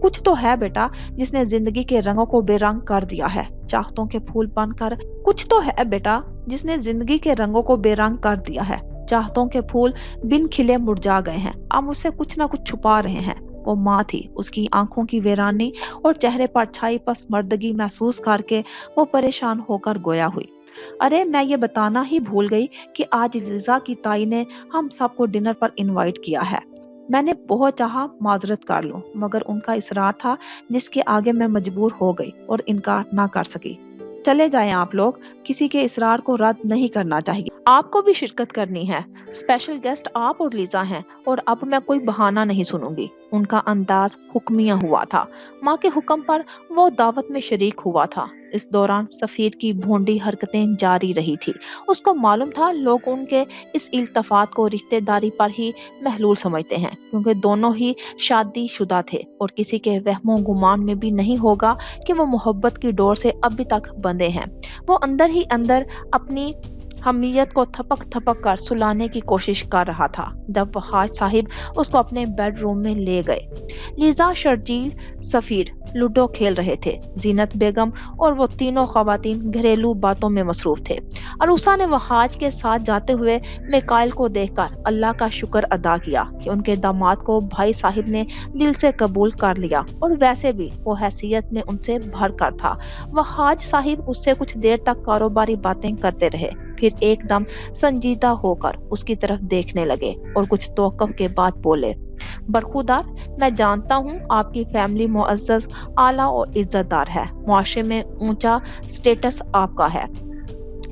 कुछ तो है बेटा जिसने जिंदगी के रंगों को बेरंग कर दिया है, चाहतों के फूल बनकर। कुछ तो है बेटा जिसने जिंदगी के रंगों को बेरंग कर दिया है। चाहतों के फूल बिन खिले मुरझा गए हैं। अब मुझसे कुछ ना कुछ छुपा रहे हैं। वो माँ थी। उसकी आंखों की वीरानी और चेहरे पर छाई पसमर्दगी महसूस करके वो परेशान होकर गोया हुई। अरे मैं ये बताना ही भूल गई कि आज लिजा की ताई ने हम सबको डिनर पर इनवाइट किया है। मैंने बहुत चाहा माजरत कर लूं, मगर उनका इसरार था जिसके आगे मैं मजबूर हो गई और इनकार ना कर सकी। चले जाएं आप लोग, किसी के इसरार को रद्द नहीं करना चाहिए। आपको भी शिरकत करनी है। स्पेशल गेस्ट आप और लीजा हैं और अब मैं कोई बहाना नहीं सुनूंगी। उनका अंदाज हुक्मिया हुआ था। माँ के हुक्म पर वो दावत में शरीक हुआ था। इस दौरान सफीर की भोंडी हरकतें जारी रही थी। उसको मालूम था लोग उनके इस इल्तफात को रिश्तेदारी पर ही महलूल समझते हैं, क्योंकि दोनों ही शादी शुदा थे और किसी के वहमो गुमान में भी नहीं होगा कि वो मोहब्बत की डोर से अभी तक बंधे हैं। वो अंदर ही अंदर अपनी हमीयत को थपक थपक कर सुलाने की कोशिश कर रहा था जब वहाज साहिब उसको अपने बेडरूम में ले गए। लीजा, शर्जील, सफीर लूडो खेल रहे थे। जीनत बेगम और वो तीनों खवातीन घरेलू बातों में मसरूफ थे। अरूसा ने वहाज के साथ जाते हुए मिकाइल को देखकर अल्लाह का शुक्र अदा किया कि उनके दामाद को भाई साहिब ने दिल से कबूल कर लिया और वैसे भी वो हैसियत में उनसे भर कर था। वहाज साहिब उससे कुछ देर तक कारोबारी बातें करते रहे, फिर एकदम संजीदा होकर उसकी तरफ देखने लगे और कुछ तवक्कुफ के बाद बोले, बरखुदार, मैं जानता हूँ आपकी फैमिली मुअज़्ज़ज़, आला और इज्जतदार है। मुआशरे में ऊंचा स्टेटस आपका है।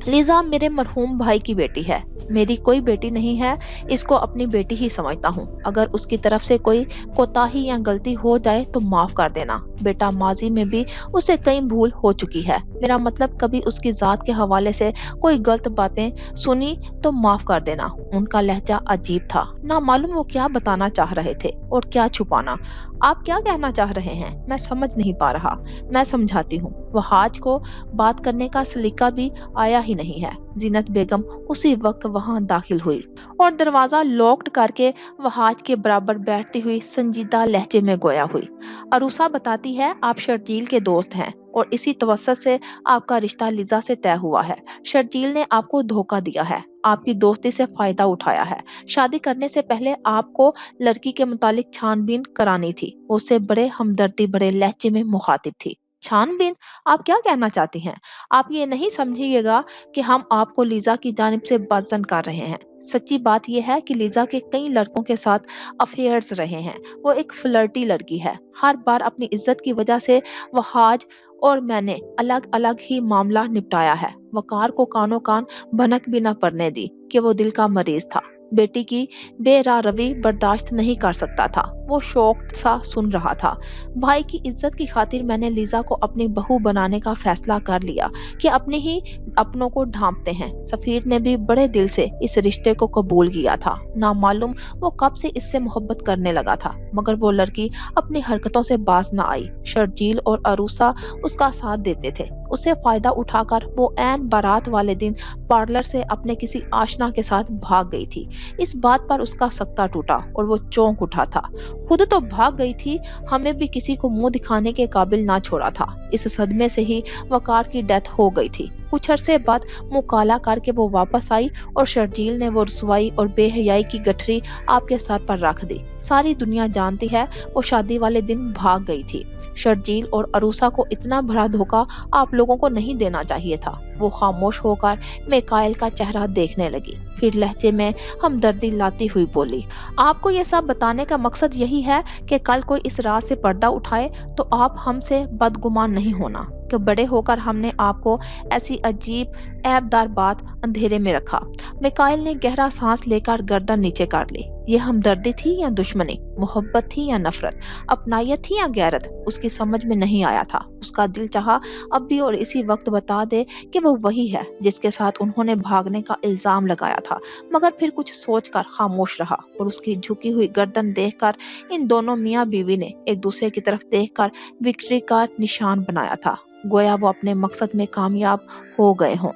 लिजा मेरे मरहूम भाई की बेटी है। मेरी कोई बेटी नहीं है। इसको अपनी बेटी ही समझता हूँ। अगर उसकी तरफ से कोई कोताही या गलती हो जाए तो माफ कर देना। बेटा, माजी में भी उसे कई भूल हो चुकी है। मेरा मतलब कभी उसकी जात के हवाले से कोई गलत बातें सुनी तो माफ कर देना। उनका लहजा अजीब था। ना मालूम वो क्या बताना चाह रहे थे और क्या छुपाना। आप क्या कहना चाह रहे हैं? मैं समझ नहीं पा रहा। मैं समझाती हूँ। वहाज को बात करने का सलीका भी आया ही नहीं है। जीनत बेगम उसी वक्त वहां दाखिल हुई और दरवाजा लॉक्ड करके वहाज के बराबर बैठती हुई संजीदा लहजे में गोया हुई। अरूसा बताती है आप शर्जील के दोस्त हैं। और इसी तवज्जो से आपका रिश्ता लिजा से तय हुआ है। शर्जील ने आपको धोखा दिया है, आपकी दोस्ती से फायदा उठाया है। शादी करने से पहले आपको लड़की के मुतालिक छानबीन करानी थी। वो उससे बड़े हमदर्दी भरे लहजे में मुखातिब थी। छानबीन? आप क्या कहना चाहती हैं? आप ये नहीं समझिएगा कि हम आपको लीजा की जानिब से बदजन कर रहे हैं। सच्ची बात यह है कि लीजा के कई लड़कों के साथ अफेयर्स रहे हैं। वो एक फ्लर्टी लड़की है। हर बार अपनी इज्जत की वजह से वहाज और मैंने अलग अलग ही मामला निपटाया है। वकार को कानो कान भनक भी न पड़ने दी कि वो दिल का मरीज था। बेटी की बेराह रवि बर्दाश्त नहीं कर सकता था। वो शौक सा सुन रहा था। भाई की इज्जत की खातिर मैंने लीजा को अपनी बहू बनाने का फैसला कर लिया कि अपने ही अपनों को ढांपते हैं। सफीर ने भी बड़े दिल से इस रिश्ते को कबूल किया था। ना मालूम वो कब से इससे मोहब्बत करने लगा था, मगर वो लड़की अपनी हरकतों से बाज न आई। शर्जील और अरूसा उसका साथ देते थे। उसे फायदा उठाकर वो ऐन बारात वाले दिन पार्लर से अपने किसी आशना के साथ भाग गई थी। इस बात पर उसका सकता टूटा और वो चौंक उठा था। खुद तो भाग गई थी, हमें भी किसी को मुंह दिखाने के काबिल ना छोड़ा था। इस सदमे से ही वकार की डेथ हो गई थी। कुछ अरसे बाद मुंह काला करके वो वापस आई और शर्जील ने वो रसवाई और बेहयाई की गठरी आपके सर पर रख दी। सारी दुनिया जानती है वो शादी वाले दिन भाग गई थी। शर्जील और अरूसा को इतना बड़ा धोखा आप लोगों को नहीं देना चाहिए था। वो खामोश होकर मिकाइल का चेहरा देखने लगी, फिर लहजे में हमदर्दी लाती हुई बोली, आपको ये सब बताने का मकसद यही है कि कल कोई इस राज से पर्दा उठाए तो आप हमसे बदगुमान नहीं होना कि बड़े होकर हमने आपको ऐसी अजीब ऐबदार बात अंधेरे में रखा। मिकाइल ने गहरा सांस लेकर गर्दन नीचे कर ली। ये हमदर्दी थी या दुश्मनी, मोहब्बत थी या नफरत, अपनायत थी या गैरत, उसकी समझ में नहीं आया था। उसका दिल चाहा अब भी और इसी वक्त बता दे कि वो वही है जिसके साथ उन्होंने भागने का इल्जाम लगाया था, मगर फिर कुछ सोचकर खामोश रहा और उसकी झुकी हुई गर्दन देखकर इन दोनों मियाँ बीवी ने एक दूसरे की तरफ देखकर विक्ट्री का निशान बनाया था, गोया वो अपने मकसद में कामयाब हो गए हों।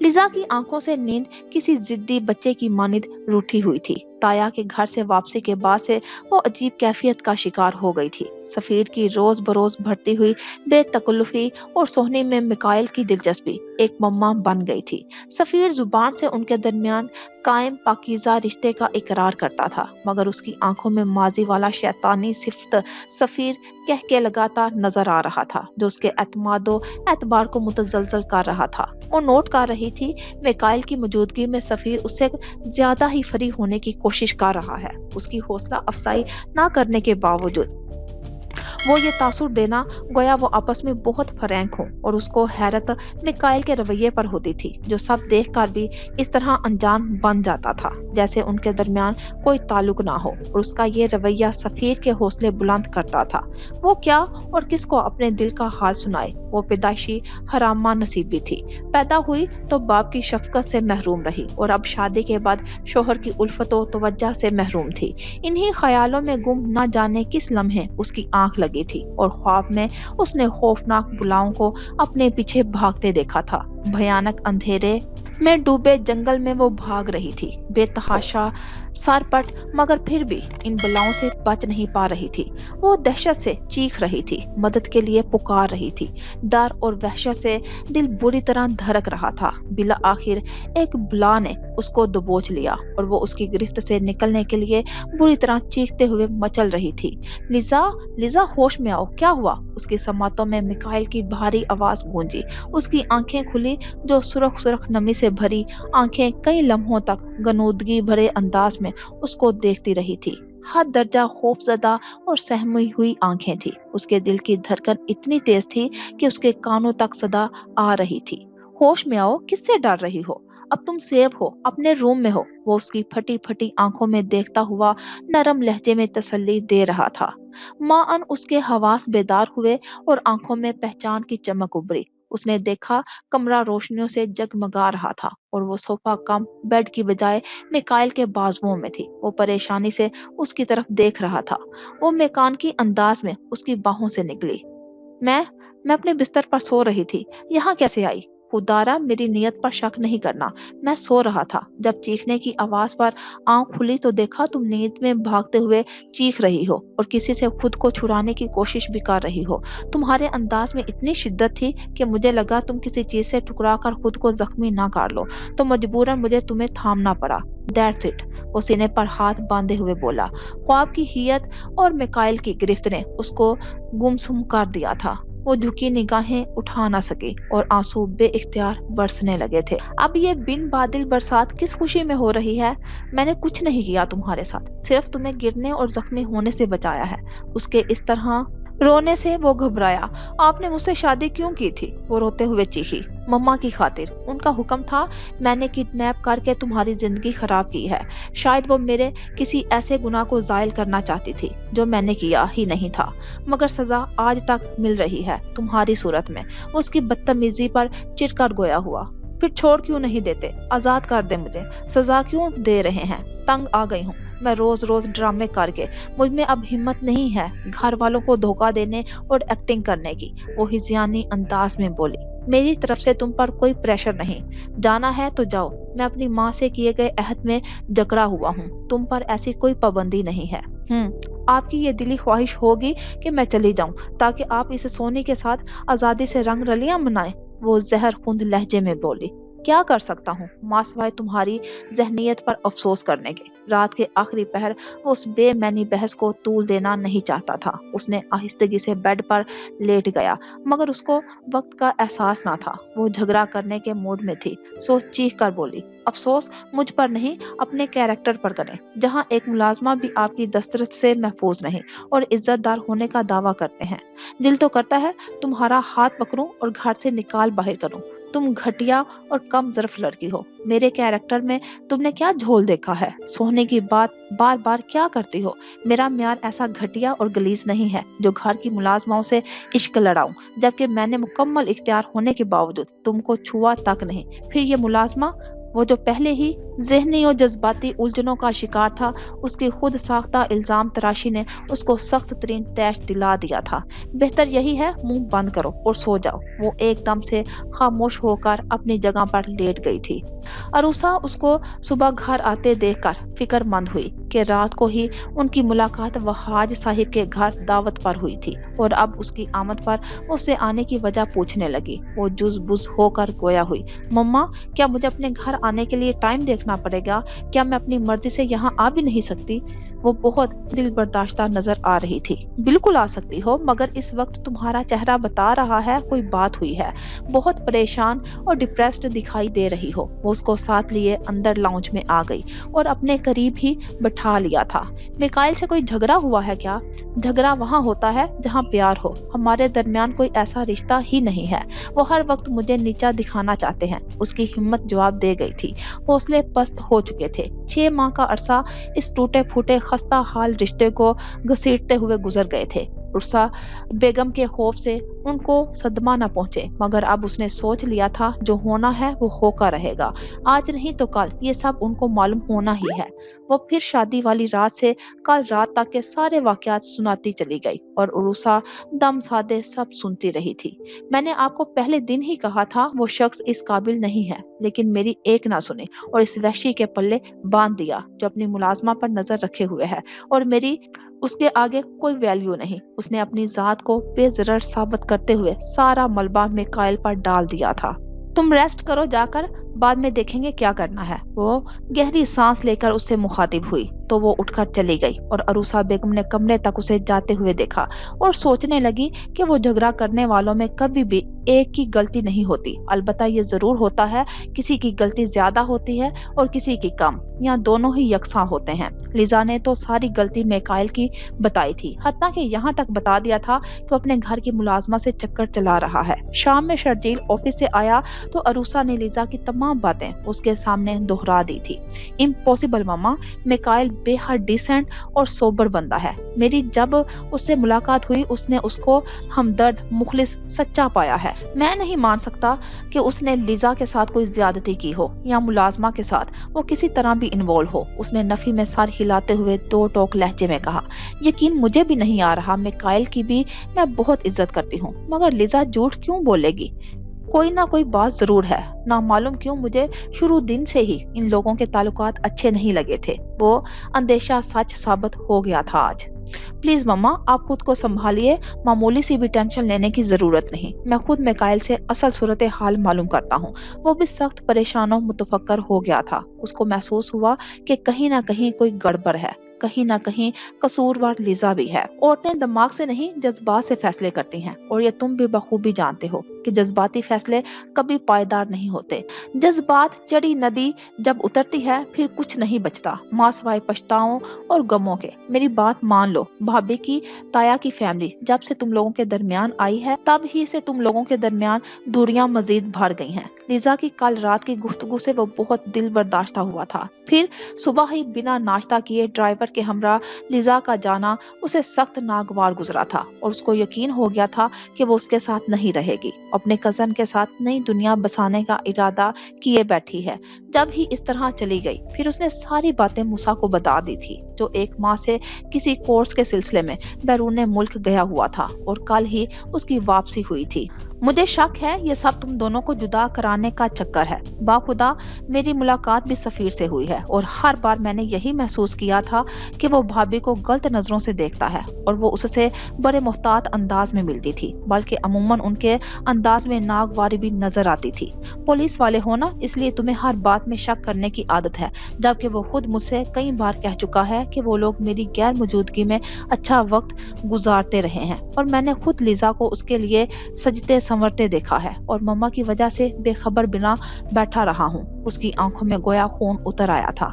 लिजा की आंखों से नींद किसी जिद्दी बच्चे की मानिंद रूठी हुई थी। ताया के घर से वापसी के बाद से वो अजीब कैफियत का शिकार हो गई थी। सफीर की रोज बरोज बढ़ती हुई बेतकल्लुफी और सोहनी में मिकाइल की दिलचस्पी एक मम्मा बन गई थी। सफीर जुबान से उनके दरमियान कायम पाकीज़ा रिश्ते का इकरार करता था, मगर उसकी आंखों में माजी वाला शैतानी सिफ्त सफीर कह के लगातार नजर आ रहा था, जो उसके एतमादो एतबार को मुतजलजल कर रहा था। वो नोट कर रही थी मिकाइल की मौजूदगी में सफीर उससे ज्यादा ही फरी होने की कोशिश कर रहा है। उसकी हौसला अफजाई ना करने के बावजूद वो ये तासुर देना गोया वो आपस में बहुत फ्रैंक हो, और उसको हैरत मिकाइल के रवैये पर होती थी, जो सब देखकर भी इस तरह अनजान बन जाता था जैसे उनके दरमियान कोई ताल्लुक ना हो, और उसका ये रवैया सफीर के हौसले बुलंद करता था। वो क्या और किसको अपने दिल का हाल सुनाए। वो पैदाइशी हरामा नसीबी थी, पैदा हुई तो बाप की शफकत से महरूम रही और अब शादी के बाद शोहर की उल्फतो तवज्जो से महरूम थी। इन्हीं ख्यालों में गुम न जाने किस लम्हे उसकी आंख लगी थी और ख्वाब में उसने खौफनाक बुलाओं को अपने पीछे भागते देखा था। भयानक अंधेरे में डूबे जंगल में वो भाग रही थी, बेतहाशा सरपट, मगर फिर भी इन बलाओं से बच नहीं पा रही थी। वो दहशत से चीख रही थी, मदद के लिए पुकार रही थी। डर और वहशत से दिल बुरी तरह धड़क रहा था। बिला आखिर एक बला ने उसको दबोच लिया और वो उसकी गिरफ्त से निकलने के लिए बुरी तरह चीखते हुए मचल रही थी। लिजा, लिजा होश में आओ, क्या हुआ? उसकी समातों में मिकाइल की भारी आवाज गूंजी। उसकी आंखें खुली, जो सुरख सुरख नमी से भरी आंखें कई लम्हों तक गनूदगी भरे अंदाज में उसको देखती रही थी। हर दर्जा खौफजदा और सहमी हुई आंखें थी। उसके दिल की धड़कन इतनी तेज थी कि उसके कानों तक सदा आ रही थी, होश में आओ, किससे डर रही हो? अब तुम सेफ हो, अपने रूम में हो। वो उसकी फटी फटी आंखों में देखता हुआ नरम लहजे में तसल्ली दे रहा था। माअन उसके हवास बेदार हुए और आंखों में पहचान की चमक उभरी। उसने देखा कमरा रोशनियों से जगमगा रहा था और वो सोफा कम बेड की बजाय मिकाइल के बाजुओं में थी। वो परेशानी से उसकी तरफ देख रहा था। वो मेकान की अंदाज में उसकी बाहों से निकली। मैं मैं अपने बिस्तर पर सो रही थी, यहाँ कैसे आई? खुदारा मेरी नीयत पर शक नहीं करना, मैं सो रहा था। जब चीखने की आवाज पर आंख खुली तो देखा तुम नींद में भागते हुए चीख रही हो और किसी से खुद को छुड़ाने की कोशिश भी कर रही हो। तुम्हारे अंदाज में इतनी शिद्दत थी कि मुझे लगा तुम किसी चीज से टकरा कर खुद को जख्मी ना कर लो, तो मजबूरन मुझे तुम्हें थामना पड़ा। दैट्स इट, वो सीने पर हाथ बांधे हुए बोला। ख्वाब की हियत और मिकाइल की गिरफ्त ने उसको गुमसुम कर दिया था। वो झुकी निगाहें उठा ना सकी और आंसू बेइख्तियार बरसने लगे थे। अब ये बिन बादल बरसात किस खुशी में हो रही है? मैंने कुछ नहीं किया तुम्हारे साथ, सिर्फ तुम्हें गिरने और जख्मी होने से बचाया है। उसके इस तरह रोने से वो घबराया। आपने मुझसे शादी क्यों की थी? वो रोते हुए चीखी। मम्मा की खातिर, उनका हुक्म था। मैंने किडनैप करके तुम्हारी जिंदगी खराब की है। शायद वो मेरे किसी ऐसे गुनाह को जायल करना चाहती थी जो मैंने किया ही नहीं था, मगर सजा आज तक मिल रही है तुम्हारी सूरत में। उसकी बदतमीजी पर चिढ़कर गोया हुआ। फिर छोड़ क्यों नहीं देते? आजाद कर दे मुझे। सजा क्यों दे रहे हैं? तंग आ गई हूँ मैं रोज रोज ड्रामे करके। मुझ में अब हिम्मत नहीं है घर वालों को धोखा देने और एक्टिंग करने की। वो हिज़ियानी अंदाज में बोली। मेरी तरफ से तुम पर कोई प्रेशर नहीं। जाना है तो जाओ। मैं अपनी माँ से किए गए अहद में जकड़ा हुआ हूँ। तुम पर ऐसी कोई पाबंदी नहीं है। आपकी ये दिली ख्वाहिश होगी कि मैं चली जाऊं ताकि आप इस सोने के साथ आजादी से रंग रलियां मनाएं। वो जहर खुंद लहजे में बोली। क्या कर सकता हूँ माँ सिवाय तुम्हारी जहनीत पर अफसोस करने के। रात के आखिरी पहर वो उस बेमैनी बहस को तूल देना नहीं चाहता था। उसने आहिस्तगी से बेड पर लेट गया, मगर उसको वक्त का एहसास ना था। वो झगड़ा करने के मूड में थी, सो चीख कर बोली। अफसोस मुझ पर नहीं, अपने कैरेक्टर पर करें, जहाँ एक मुलाजमा भी आपकी दस्तरस से महफूज नहीं और इज्जतदार होने का दावा करते हैं। दिल तो करता है तुम्हारा हाथ पकड़ूं और घर से निकाल बाहर करूं। तुम घटिया और कम ज़र्फ लड़की हो। मेरे कैरेक्टर में तुमने क्या झोल देखा है? सोने की बात बार बार क्या करती हो? मेरा म्यार ऐसा घटिया और गलीज नहीं है जो घर की मुलाजमाओं से इश्क लड़ाऊं, जबकि मैंने मुकम्मल इख्तियार होने के बावजूद तुमको छुआ तक नहीं। फिर ये मुलाजमा, वो जो पहले ही ज़हनी और जज्बाती उलझनों का शिकार था, उसकी खुद साख्ता इल्ज़ाम तराशी ने उसको सख्त तरीन तैश दिला दिया था। बेहतर यही है मुंह बंद करो और सो जाओ। वो एकदम से खामोश होकर अपनी जगह पर लेट गई थी। अरूसा उसको सुबह घर आते देखकर फिक्रमंद हुई कि रात को ही उनकी मुलाकात वहाज साहिब के घर दावत पर हुई थी और अब उसकी आमद पर उससे आने की वजह पूछने लगी। वो जुज बुज होकर गोया हुई। मम्मा, क्या मुझे अपने घर आने के लिए टाइम देखना पड़ेगा? क्या मैं अपनी मर्जी से यहाँ आ भी नहीं सकती? वो बहुत दिल बर्दाश्ता नजर आ रही थी। बिल्कुल आ सकती हो, मगर इस वक्त तुम्हारा चेहरा बता रहा है कोई बात हुई है। बहुत परेशान और डिप्रेस्ड दिखाई दे रही हो। वो उसको साथ लिए अंदर लाउंज में आ गई और अपने करीब ही बैठा लिया था। मिकाइल से कोई झगड़ा हुआ है क्या? झगड़ा वहाँ होता है जहाँ प्यार हो। हमारे दरमियान कोई ऐसा रिश्ता ही नहीं है। वो हर वक्त मुझे नीचा दिखाना चाहते हैं। उसकी हिम्मत जवाब दे गई थी। हौसले पस्त हो चुके थे। 6 माह का अरसा इस टूटे फूटे खस्ता हाल रिश्ते को घसीटते हुए गुजर गए थे। रुसा बेगम के खौफ से उनको सदमा न पहुंचे, मगर अब उसने सोच लिया था जो होना है वो होकर रहेगा। आज नहीं तो कल ये सब उनको मालूम होना ही है। वो फिर शादी वाली रात से कल रात तक के सारे वाकयात सुनाती चली गई और उरुसा दम साधे सब सुनती रही थी। मैंने आपको पहले दिन ही कहा था वो शख्स इस काबिल नहीं है, लेकिन मेरी एक ना सुनी और इस वहशी के पल्ले बांध दिया जो अपनी मुलाजमा पर नजर रखे हुए है और मेरी उसके आगे कोई वैल्यू नहीं। उसने अपनी जात को बेजरर साबित करते हुए सारा मलबा मिकाइल पर डाल दिया था। तुम रेस्ट करो जाकर, बाद में देखेंगे क्या करना है। वो गहरी सांस लेकर उससे मुखातिब हुई तो वो उठकर चली गई और अरूसा बेगम ने कमरे तक उसे जाते हुए देखा और सोचने लगी कि वो झगड़ा करने वालों में कभी भी एक की गलती नहीं होती। अलबत्ता ये जरूर होता है किसी की गलती ज्यादा होती है और किसी की कम, या दोनों ही यकसा होते हैं। लिजा ने तो सारी गलती मिकाइल की बताई थी, हत्ता कि यहाँ तक बता दिया था कि वो अपने घर की मुलाजमा से चक्कर चला रहा है। शाम में शर्जील ऑफिस से आया तो अरूसा ने लिजा की तमाम बातें उसके सामने दोहरा दी थी। इम्पॉसिबल मामा, मिकाइल बेहद डिसेंट और सोबर बंदा है। मेरी जब उससे मुलाकात हुई उसने उसको हमदर्द, मुखलिस, सच्चा पाया है। मैं नहीं मान सकता कि उसने लिजा के साथ कोई ज्यादती की हो या मुलाजमा के साथ वो किसी तरह भी इन्वॉल्व हो। उसने नफी में सर हिलाते हुए दो टोक लहजे में कहा। यकीन मुझे भी नहीं आ रहा। मिकाइल की भी मैं बहुत इज्जत करती हूँ, मगर लिजा झूठ क्यों बोलेगी? कोई ना कोई बात जरूर है। ना मालूम क्यों मुझे शुरू दिन से ही इन लोगों के ताल्लुकात अच्छे नहीं लगे थे। वो अंदेशा सच साबित हो गया था आज। प्लीज मम्मा, आप खुद को संभालिए। मामूली सी भी टेंशन लेने की जरूरत नहीं। मैं खुद मिकाइल से असल सूरत हाल मालूम करता हूँ। वो भी सख्त परेशान और मुतफक्कर हो गया था। उसको महसूस हुआ कि कहीं ना कहीं कोई गड़बड़ है, कहीं ना कहीं कसूरवार लिजा भी है। औरतें दिमाग से नहीं, जज्बात से फैसले करती हैं, और ये तुम भी बखूबी जानते हो कि जज्बाती फैसले कभी पायदार नहीं होते। जज्बात चढ़ी नदी जब उतरती है फिर कुछ नहीं बचता माँ सिवाय पछताओं और गमों के। मेरी बात मान लो, भाभी की, ताया की फैमिली जब से तुम लोगों के दरमियान आई है तब ही से तुम लोगों के दरमियान दूरियां मजीद बढ़ गई हैं। लिजा की कल रात की गुफ्तगू से वो बहुत दिल बर्दाश्ता हुआ था। फिर सुबह ही बिना नाश्ता किए ड्राइवर के हमरा लिजा का जाना उसे सख्त नागवार गुजरा था, और उसको यकीन हो गया था कि वो उसके साथ नहीं रहेगी। अपने कजन के साथ नई दुनिया बसाने का इरादा किए बैठी है। जब ही इस तरह चली गई फिर उसने सारी बातें मूसा को बता दी थी, जो एक माह से किसी कोर्स के सिलसिले में बैरून मुल्क गया हुआ था और कल ही उसकी वापसी हुई थी। मुझे शक है ये सब तुम दोनों को जुदा कराने का चक्कर है। बाखुदा मेरी मुलाकात भी सफीर से हुई है, और हर बार मैंने यही महसूस किया था कि वो भाभी को गलत नजरों से देखता है, और वो उससे बड़े मोहतात अंदाज में मिलती थी, बल्कि अमूमन उनके अंदाज में नागवारी भी नजर आती थी। पुलिस वाले हो ना, इसलिए तुम्हें हर बात में शक करने की आदत है, जबकि वो खुद मुझसे कई बार कह चुका है कि वो लोग मेरी गैर मौजूदगी में अच्छा वक्त गुजारते रहे हैं, और मैंने खुद लिजा को उसके लिए सजते संवरते देखा है, और मम्मा की वजह से बेखबर बिना बैठा रहा हूँ। उसकी आंखों में गोया खून उतर आया था।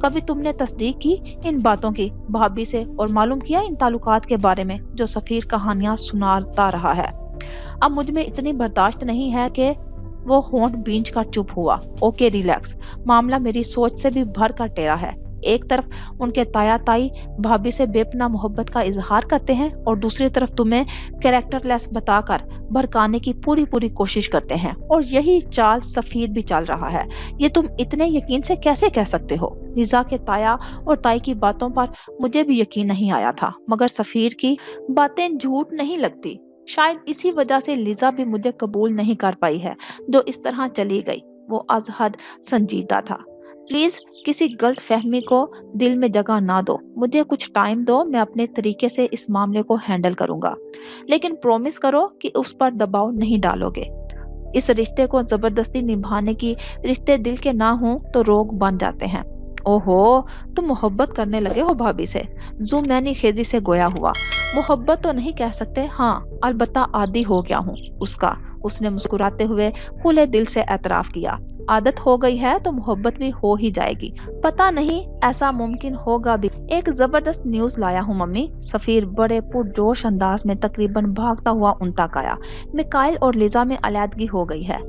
कभी तुमने तस्दीक की इन बातों की भाभी से, और मालूम किया इन ताल्लुकात के बारे में जो सफीर कहानियां सुनाता रहा है? अब मुझ में इतनी बर्दाश्त नहीं है कि वो होंठ बींच कर चुप हुआ। ओके रिलैक्स, मामला मेरी सोच से भी भर कर टेरा है। एक तरफ उनके ताया ताई भाभी से बेपना मोहब्बत का इजहार करते हैं, और दूसरी तरफ तुम्हें कैरेक्टरलेस बताकर भड़काने की पूरी पूरी कोशिश करते हैं, और यही चाल सफीर भी चल रहा है। ये तुम इतने यकीन से कैसे कह सकते हो? लिजा के ताया और ताई की बातों पर मुझे भी यकीन नहीं आया था, मगर सफीर की बातें झूठ नहीं लगती। शायद इसी वजह से लिजा भी मुझे कबूल नहीं कर पाई है, जो इस तरह चली गई। वो अजहद संजीदा था। प्लीज किसी गलत फहमी को दिल में जगह ना दो। मुझे कुछ टाइम दो, मैं अपने तरीके से इस मामले को हैंडल करूंगा, लेकिन प्रॉमिस करो कि उस पर दबाव नहीं डालोगे। इस रिश्ते को जबरदस्ती निभाने की, रिश्ते दिल के ना हो तो रोग बन जाते हैं। ओहो, तुम मोहब्बत करने लगे हो भाभी से? जू मैंने खेजी से गोया हुआ। मोहब्बत तो नहीं कह सकते, हाँ अलबत्ता आदी हो गया हूँ उसका। उसने मुस्कुराते हुए खुले दिल से एतराफ किया। आदत हो गई है तो मोहब्बत भी हो ही जाएगी। पता नहीं ऐसा मुमकिन होगा भी। एक जबरदस्त न्यूज लाया हूँ मम्मी। सफीर बड़े पुरजोश अंदाज में तकरीबन भागता हुआ उन तक आया। मिकाइल और लिजा में अलैदगी हो गई है।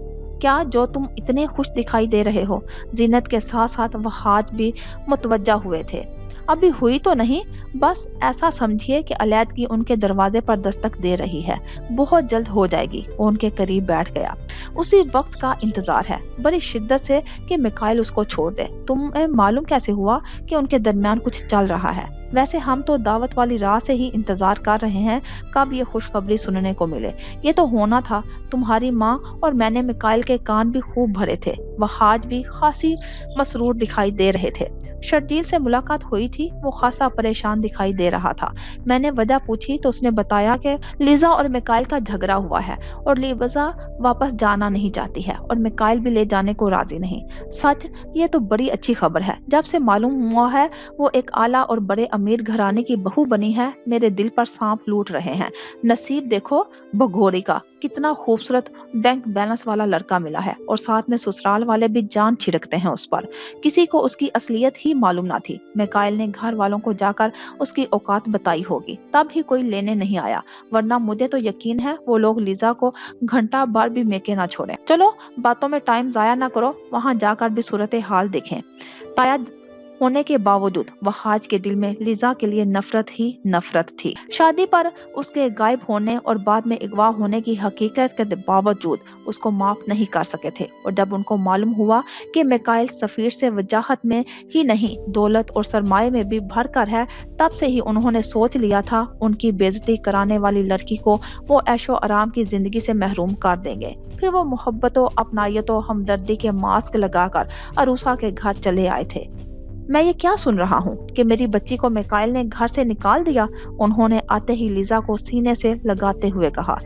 क्या जो तुम इतने खुश दिखाई दे रहे हो? जीनत के साथ साथ वहाज भी मुतवज्जा हुए थे। अभी हुई तो नहीं, बस ऐसा समझिए कि अलैदगी उनके दरवाजे पर दस्तक दे रही है। बहुत जल्द हो जाएगी। वो उनके करीब बैठ गया। उसी वक्त का इंतजार है, बड़ी शिद्दत से, कि मिकाइल उसको छोड़ दे। तुम्हें मालूम कैसे हुआ कि उनके दरमियान कुछ चल रहा है? वैसे हम तो दावत वाली राह से ही इंतजार कर रहे हैं कब ये खुशखबरी सुनने को मिले। ये तो होना था। तुम्हारी माँ और मैंने मिकाइल के कान भी खूब भरे थे। वहाज भी खासी मसरूर दिखाई दे रहे थे। शर्जील से मुलाकात हुई थी, वो खासा परेशान दिखाई दे रहा था। मैंने वजह पूछी तो उसने बताया कि लिजा और मिकाइल का झगड़ा हुआ है, और लिजा वापस जाना नहीं चाहती है, और मिकाइल भी ले जाने को राजी नहीं। सच? ये तो बड़ी अच्छी खबर है। जब से मालूम हुआ है वो एक आला और बड़े अमीर घराने की बहू बनी है, मेरे दिल पर सांप लूट रहे हैं। नसीब देखो भगोरी का, कितना खूबसूरत बैंक बैलेंस वाला लड़का मिला है, और साथ में ससुराल वाले भी जान छिड़कते हैं उस पर। किसी को उसकी असलियत ही मालूम ना थी। मिकाइल ने घर वालों को जाकर उसकी औकात बताई होगी, तब ही कोई लेने नहीं आया, वरना मुझे तो यकीन है वो लोग लिजा को घंटा भर भी मेके ना छोड़े। चलो बातों में टाइम जाया ना करो, वहां जाकर भी सूरत हाल देखें। ताया होने के बावजूद वहाज के दिल में लिजा के लिए नफरत ही नफरत थी। शादी पर उसके गायब होने और बाद में अगवा होने की हकीकत के बावजूद उसको माफ नहीं कर सके थे, और जब उनको मालूम हुआ कि मिकाइल सफीर से वजाहत में ही नहीं दौलत और सरमाए में भी भर कर है, तब से ही उन्होंने सोच लिया था उनकी बेइज्जती कराने वाली लड़की को वो ऐशो आराम की जिंदगी से महरूम कर देंगे। फिर वो मोहब्बतों, अपनायतों, हमदर्दी के मास्क लगाकर अरूसा के घर चले आए थे। मैं ये क्या सुन रहा हूँ कि मेरी बच्ची को मिकाइल ने घर से निकाल दिया, उन्होंने आते ही लिजा को सीने से लगाते हुए कहा।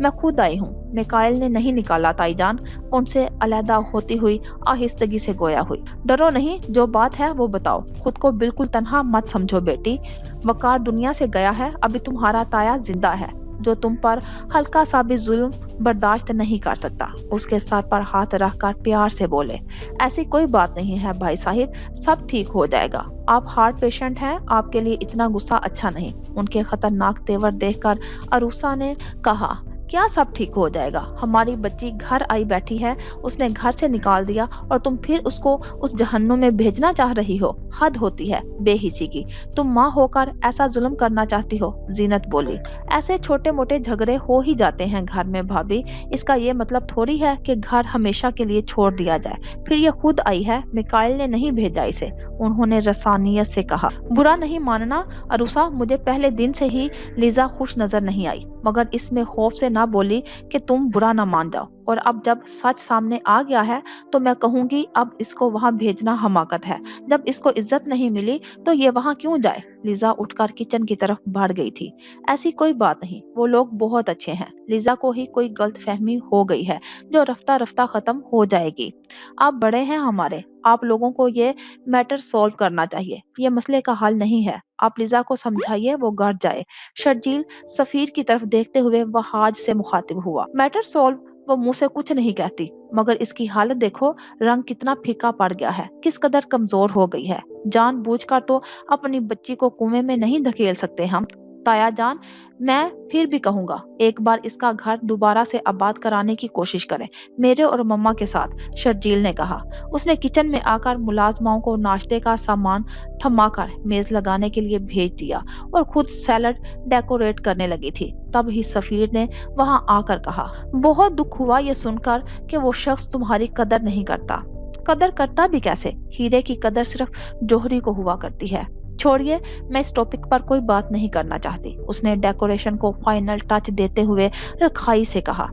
मैं खुद आई हूँ, मिकाइल ने नहीं निकाला ताईजान, उनसे अलहदा होती हुई आहिस्तगी से गोया हुई। डरो नहीं, जो बात है वो बताओ, खुद को बिल्कुल तन्हा मत समझो बेटी। वकार दुनिया से गया है, अभी तुम्हारा ताया जिंदा है जो तुम पर हल्का सा भी जुल्म बर्दाश्त नहीं कर सकता। उसके सर पर हाथ रखकर प्यार से बोले, ऐसी कोई बात नहीं है भाई साहिब, सब ठीक हो जाएगा। आप हार्ट पेशेंट हैं, आपके लिए इतना गुस्सा अच्छा नहीं। उनके खतरनाक तेवर देखकर अरूसा ने कहा, क्या सब ठीक हो जाएगा? हमारी बच्ची घर आई बैठी है, उसने घर से निकाल दिया और तुम फिर उसको उस जहन्नुम में भेजना चाह रही हो? हद होती है बेहिसी की, तुम माँ होकर ऐसा जुल्म करना चाहती हो। जीनत बोली, ऐसे छोटे मोटे झगड़े हो ही जाते हैं घर में भाभी, इसका ये मतलब थोड़ी है कि घर हमेशा के लिए छोड़ दिया जाए। फिर ये खुद आई है, मिकाइल ने नहीं भेजा इसे, उन्होंने रसानियत से कहा। बुरा नहीं मानना अरूसा, मुझे पहले दिन से ही लिजा खुश नजर नहीं आई, मगर इसमें खौफ से ना बोली कि तुम बुरा ना मान जाओ, और अब जब सच सामने आ गया है तो मैं कहूंगी अब इसको वहां भेजना हमाकत है। जब इसको इज्जत नहीं मिली तो ये वहां क्यों जाए? लिजा उठकर किचन की तरफ बढ़ गई थी। ऐसी कोई बात नहीं, वो लोग बहुत अच्छे हैं। लिजा को ही कोई गलतफहमी हो गई है जो रफ्ता रफ्ता खत्म हो जाएगी। आप बड़े हैं हमारे, आप लोगों को ये मैटर सॉल्व करना चाहिए, ये मसले का हल नहीं है। आप लिजा को समझाइए वो घर जाए। शर्जील सफीर की तरफ देखते हुए वहाज से मुखातिब हुआ। Matter solve? वो मुंह से कुछ नहीं कहती, मगर इसकी हालत देखो, रंग कितना फीका पड़ गया है, किस कदर कमजोर हो गई है। जानबूझकर तो अपनी बच्ची को कुएं में नहीं धकेल सकते हम। ताया जान, मैं फिर भी कहूंगा एक बार इसका घर दोबारा से आबाद कराने की कोशिश करें, मेरे और मम्मा के साथ, शर्जील ने कहा। उसने किचन में आकर मुलाजमाओं को नाश्ते का सामान थमाकर मेज लगाने के लिए भेज दिया और खुद सैलड डेकोरेट करने लगी थी। तब ही सफीर ने वहां आकर कहा, बहुत दुख हुआ ये सुनकर कि वो शख्स तुम्हारी कदर नहीं करता। कदर करता भी कैसे? हीरे की कदर सिर्फ जौहरी को हुआ करती है। छोड़िए, मैं इस टॉपिक पर कोई बात नहीं करना चाहती, उसने डेकोरेशन को फाइनल टच देते हुए रखाई से कहा।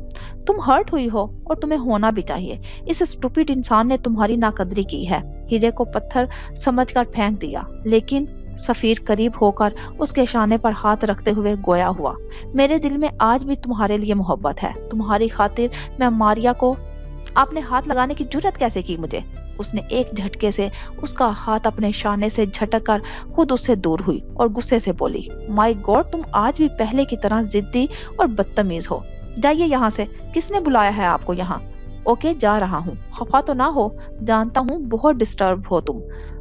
तुम हर्ट हुई हो और तुम्हें होना भी चाहिए। इस स्टूपिड इंसान ने तुम्हारी नाकदरी की है। हीरे को पत्थर समझकर फेंक दिया, लेकिन सफीर करीब होकर उसके शाने पर हाथ रखते हुए गोया हुआ। मेरे दिल में आज भी तुम्हारे लिए मोहब्बत है। तुम्हारी खातिर मैं मारिया को आपने हाथ लगाने की जुर्रत कैसे की मुझे? उसने एक झटके से उसका हाथ अपने शाने से झटक कर खुद उससे दूर हुई और गुस्से से बोली, माय गॉड, तुम आज भी पहले की तरह जिद्दी और बदतमीज हो। जाइए यहाँ से, किसने बुलाया है आपको यहाँ? ओके, जा रहा हूँ, खफा तो ना हो, जानता हूँ बहुत डिस्टर्ब हो तुम।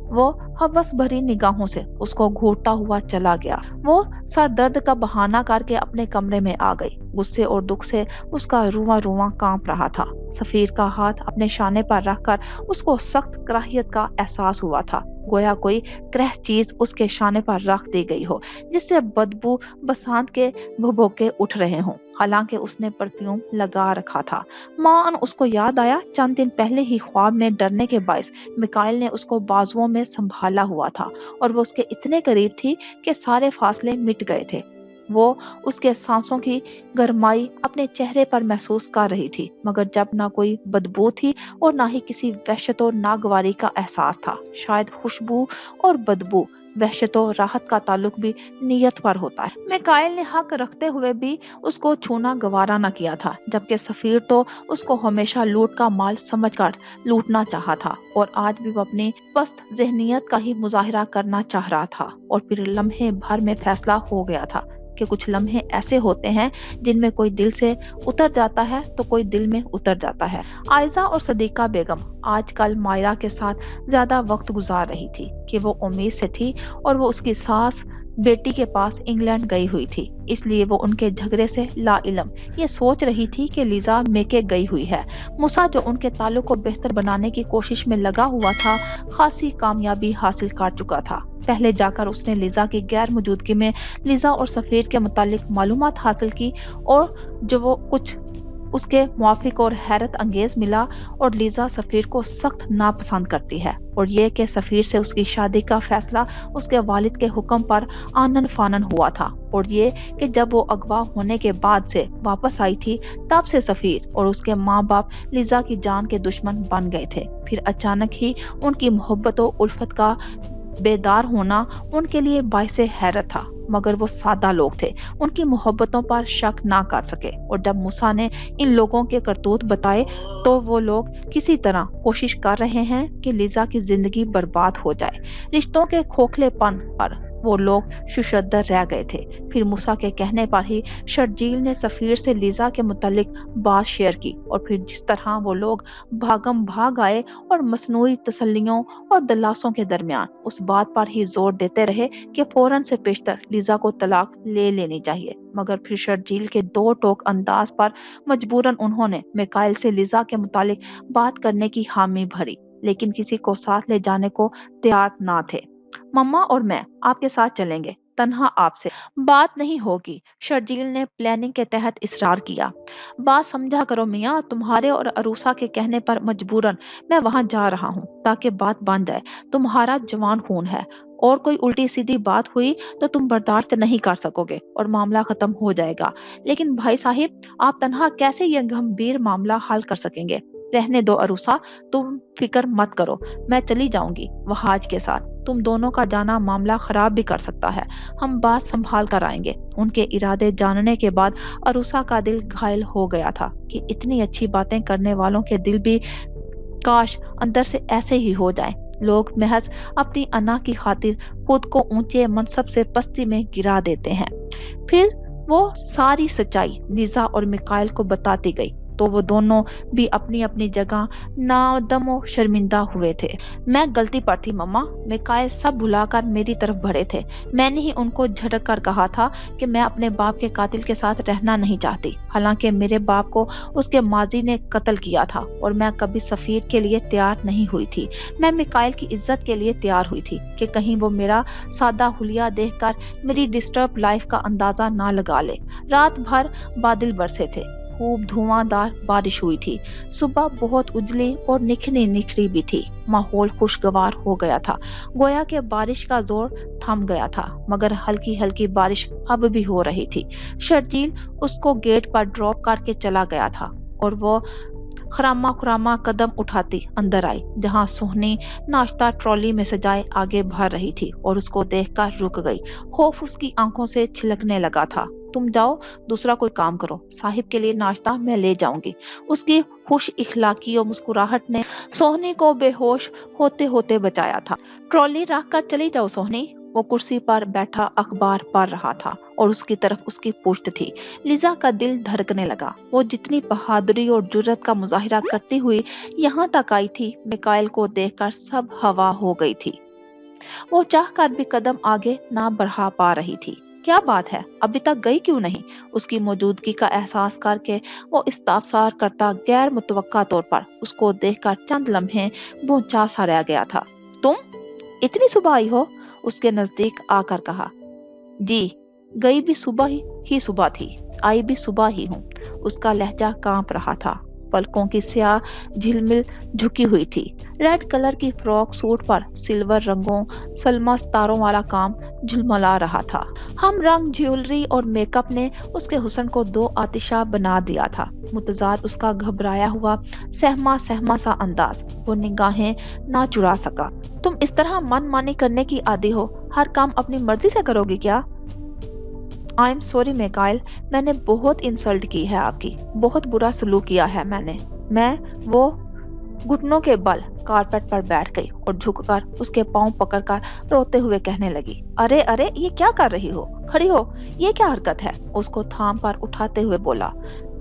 वो हवस भरी निगाहों से उसको घूरता हुआ चला गया। वो सर दर्द का बहाना करके अपने कमरे में आ गई। गुस्से और दुख से उसका रुआ रुआ कांप रहा था। सफीर का हाथ अपने शाने पर रखकर उसको सख्त कराहियत का एहसास हुआ था, गोया कोई क्रह चीज उसके शाने पर रख दी गई हो जिससे बदबू बसंत के भभोके उठ रहे हों। हालांकि उसने परफ्यूम लगा रखा था। मान उसको याद आया चंद दिन पहले ही ख्वाब में डरने के बायस मिकाइल ने उसको बाजुओं में संभाला हुआ था और वो उसके इतने करीब थी कि सारे फासले मिट गए थे। वो उसके सांसों की गरमाई अपने चेहरे पर महसूस कर रही थी, मगर जब ना कोई बदबू थी और ना ही किसी वहशत और नागवारी का एहसास था। शायद खुशबू और बदबू, वहशत और राहत का ताल्लुक भी नीयत पर होता है। मिकाइल ने हक रखते हुए भी उसको छूना गवारा न किया था, जबकि सफीर तो उसको हमेशा लूट का माल समझकर लूटना चाहा था और आज भी वो अपनी पस्त ज़हनियत का ही मुजाहिरा करना चाह रहा था। और फिर लम्हे भर में फैसला हो गया था कि कुछ लम्हे ऐसे होते हैं जिनमें कोई दिल से उतर जाता है तो कोई दिल में उतर जाता है। आयजा और सदीका बेगम आजकल मायरा के साथ ज्यादा वक्त गुजार रही थी कि वो उम्मीद से थी और वो उसकी सास बेटी के पास इंग्लैंड गई हुई थी, इसलिए वो उनके झगड़े से लाइलम ये सोच रही थी कि लिजा मेके गई हुई है। मूसा जो उनके ताल्लुक को बेहतर बनाने की कोशिश में लगा हुआ था, खासी कामयाबी हासिल कर चुका था। पहले जाकर उसने लिजा की गैर मौजूदगी में लिजा और सफीर के मुतालिक मालूमात हासिल की, और जो वो कुछ उसके मुआफिक और हैरत अंगेज मिला। और लिजा सफीर को सख्त नापसंद करती है, और ये कि सफीर से उसकी शादी का फैसला उसके वालिद के हुक्म पर आनन फानन हुआ था, और ये कि जब वो अगवा होने के बाद से वापस आई थी, तब से सफीर और उसके माँ बाप लिजा की जान के दुश्मन बन गए थे। फिर अचानक ही उनकी मोहब्बत और उल्फत का बेदार होना उनके लिए बाइसे हैरत था, मगर वो सादा लोग थे, उनकी मोहब्बतों पर शक ना कर सके। और जब मूसा ने इन लोगों के करतूत बताए, तो वो लोग किसी तरह कोशिश कर रहे हैं कि लिजा की जिंदगी बर्बाद हो जाए। रिश्तों के खोखलेपन पर वो लोग शुशद्दर रह गए थे। फिर मूसा के कहने पर ही शर्जील ने सफीर से लिजा के मुतालिक बात शेयर की, और फिर जिस तरह वो लोग भागम भाग आए और मसनूई तसल्लियों और दलासों के दरमियान उस बात पर ही जोर देते रहे कि फौरन से पेशतर लिजा को तलाक ले लेनी चाहिए। मगर फिर शर्जील के दो टोक अंदाज पर मजबूरन उन्होंने मिकाइल से लिजा के मुतालिक बात करने की हामी भरी, लेकिन किसी को साथ ले जाने को तैयार ना थे। मम्मा और मैं आपके साथ चलेंगे, तन्हा आपसे बात नहीं होगी, शर्जील ने प्लानिंग के तहत इसरार किया। बात समझा करो मियाँ, तुम्हारे और अरूसा के कहने पर मजबूरन मैं वहां जा रहा हूँ ताकि बात बन जाए। तुम्हारा जवान खून है, और कोई उल्टी सीधी बात हुई तो तुम बर्दाश्त नहीं कर सकोगे और मामला खत्म हो जाएगा। लेकिन भाई साहिब, आप तन्हा कैसे यह गंभीर मामला हल कर सकेंगे? रहने दो अरूसा, तुम फिक्र मत करो, मैं चली जाऊंगी वहाज के साथ। तुम दोनों का जाना मामला खराब भी कर सकता है, हम बात संभाल कर आएंगे। उनके इरादे जानने के बाद अरूसा का दिल घायल हो गया था कि इतनी अच्छी बातें करने वालों के दिल भी काश अंदर से ऐसे ही हो जाएं। लोग महज अपनी अना की खातिर खुद को ऊंचे मनसब से पस्ती में गिरा देते हैं। फिर वो सारी सच्चाई लिजा और मिकाइल को बताती गई, तो वो दोनों भी अपनी अपनी जगह नादम और शर्मिंदा हुए थे। मैं गलती पर थी मम्मा, मिकाइल सब भुलाकर मेरी तरफ बढ़े थे। मैंने ही उनको झटक कर कहा था कि मैं अपने बाप के कातिल के साथ रहना नहीं चाहती। हालांकि मेरे बाप को उसके माजी ने कत्ल किया था, और मैं कभी सफीर के लिए तैयार नहीं हुई थी। मैं मिकाइल की इज्जत के लिए तैयार हुई थी कि कहीं वो मेरा सादा हुलिया देखकर मेरी डिस्टर्ब लाइफ का अंदाजा ना लगा ले। रात भर बादल बरसे थे, खूब धुआंधार बारिश हुई थी। सुबह बहुत उजली और निखरी निखरी भी थी। माहौल खुशगवार हो गया था, गोया के बारिश का जोर थम गया था, मगर हल्की हल्की बारिश अब भी हो रही थी। शर्जील उसको गेट पर ड्रॉप करके चला गया था, और वो खरामा खुरामा कदम उठाती अंदर आई, जहां सोहनी नाश्ता ट्रॉली में सजाए आगे भर रही थी, और उसको देखकर रुक गई। खौफ उसकी आंखों से छिलकने लगा था। तुम जाओ, दूसरा कोई काम करो, साहिब के लिए नाश्ता मैं ले जाऊंगी। उसकी खुश इखलाकी और मुस्कुराहट ने सोहनी को बेहोश होते होते बचाया था। ट्रॉली रख कर चली जाओ सोहनी। वो कुर्सी पर बैठा अखबार पढ़ रहा था, और उसकी तरफ उसकी पुश्त थी। लिजा का दिल धड़कने लगा। वो जितनी बहादुरी और जुर्रत का मुजाहिरा करती हुई यहाँ तक आई थी, मिकाइल को देखकर सब हवा हो गई थी। वो चाहकर भी कदम आगे ना बढ़ा पा रही थी। क्या बात है, अभी तक गई क्यों नहीं? उसकी मौजूदगी का एहसास करके वो इस्तफसार करता गैर मुतवक्का तौर पर उसको देखकर चंद लम्हे भौंचा सा रह गया था। तुम इतनी सुबह आई हो? उसके नजदीक आकर कहा। जी, गई भी सुबह ही सुबह थी, आई भी सुबह ही हूँ। उसका लहजा कांप रहा था, पलकों की स्याह झिलमिल झुकी हुई थी। रेड कलर की फ्रॉक सूट पर सिल्वर रंगों सलमा सितारों वाला काम झुलमला रहा था। हम रंग ज्वेलरी और मेकअप ने उसके हुस्न को दो आतिशा बना दिया था। मुतजाद उसका घबराया हुआ सहमा सहमा सा अंदाज, वो निगाहें ना चुरा सका। तुम इस तरह मनमानी करने की आदी हो, हर काम अपनी मर्जी से करोगी क्या? आई एम सॉरी मिकाइल, मैंने बहुत इंसल्ट की है आपकी, बहुत बुरा सलूक किया है मैंने। वो घुटनों के बल कारपेट पर बैठ गई और झुककर उसके पांव पकड़कर रोते हुए कहने लगी, अरे अरे, ये क्या कर रही हो? खड़ी हो, ये क्या हरकत है? उसको थाम पर उठाते हुए बोला,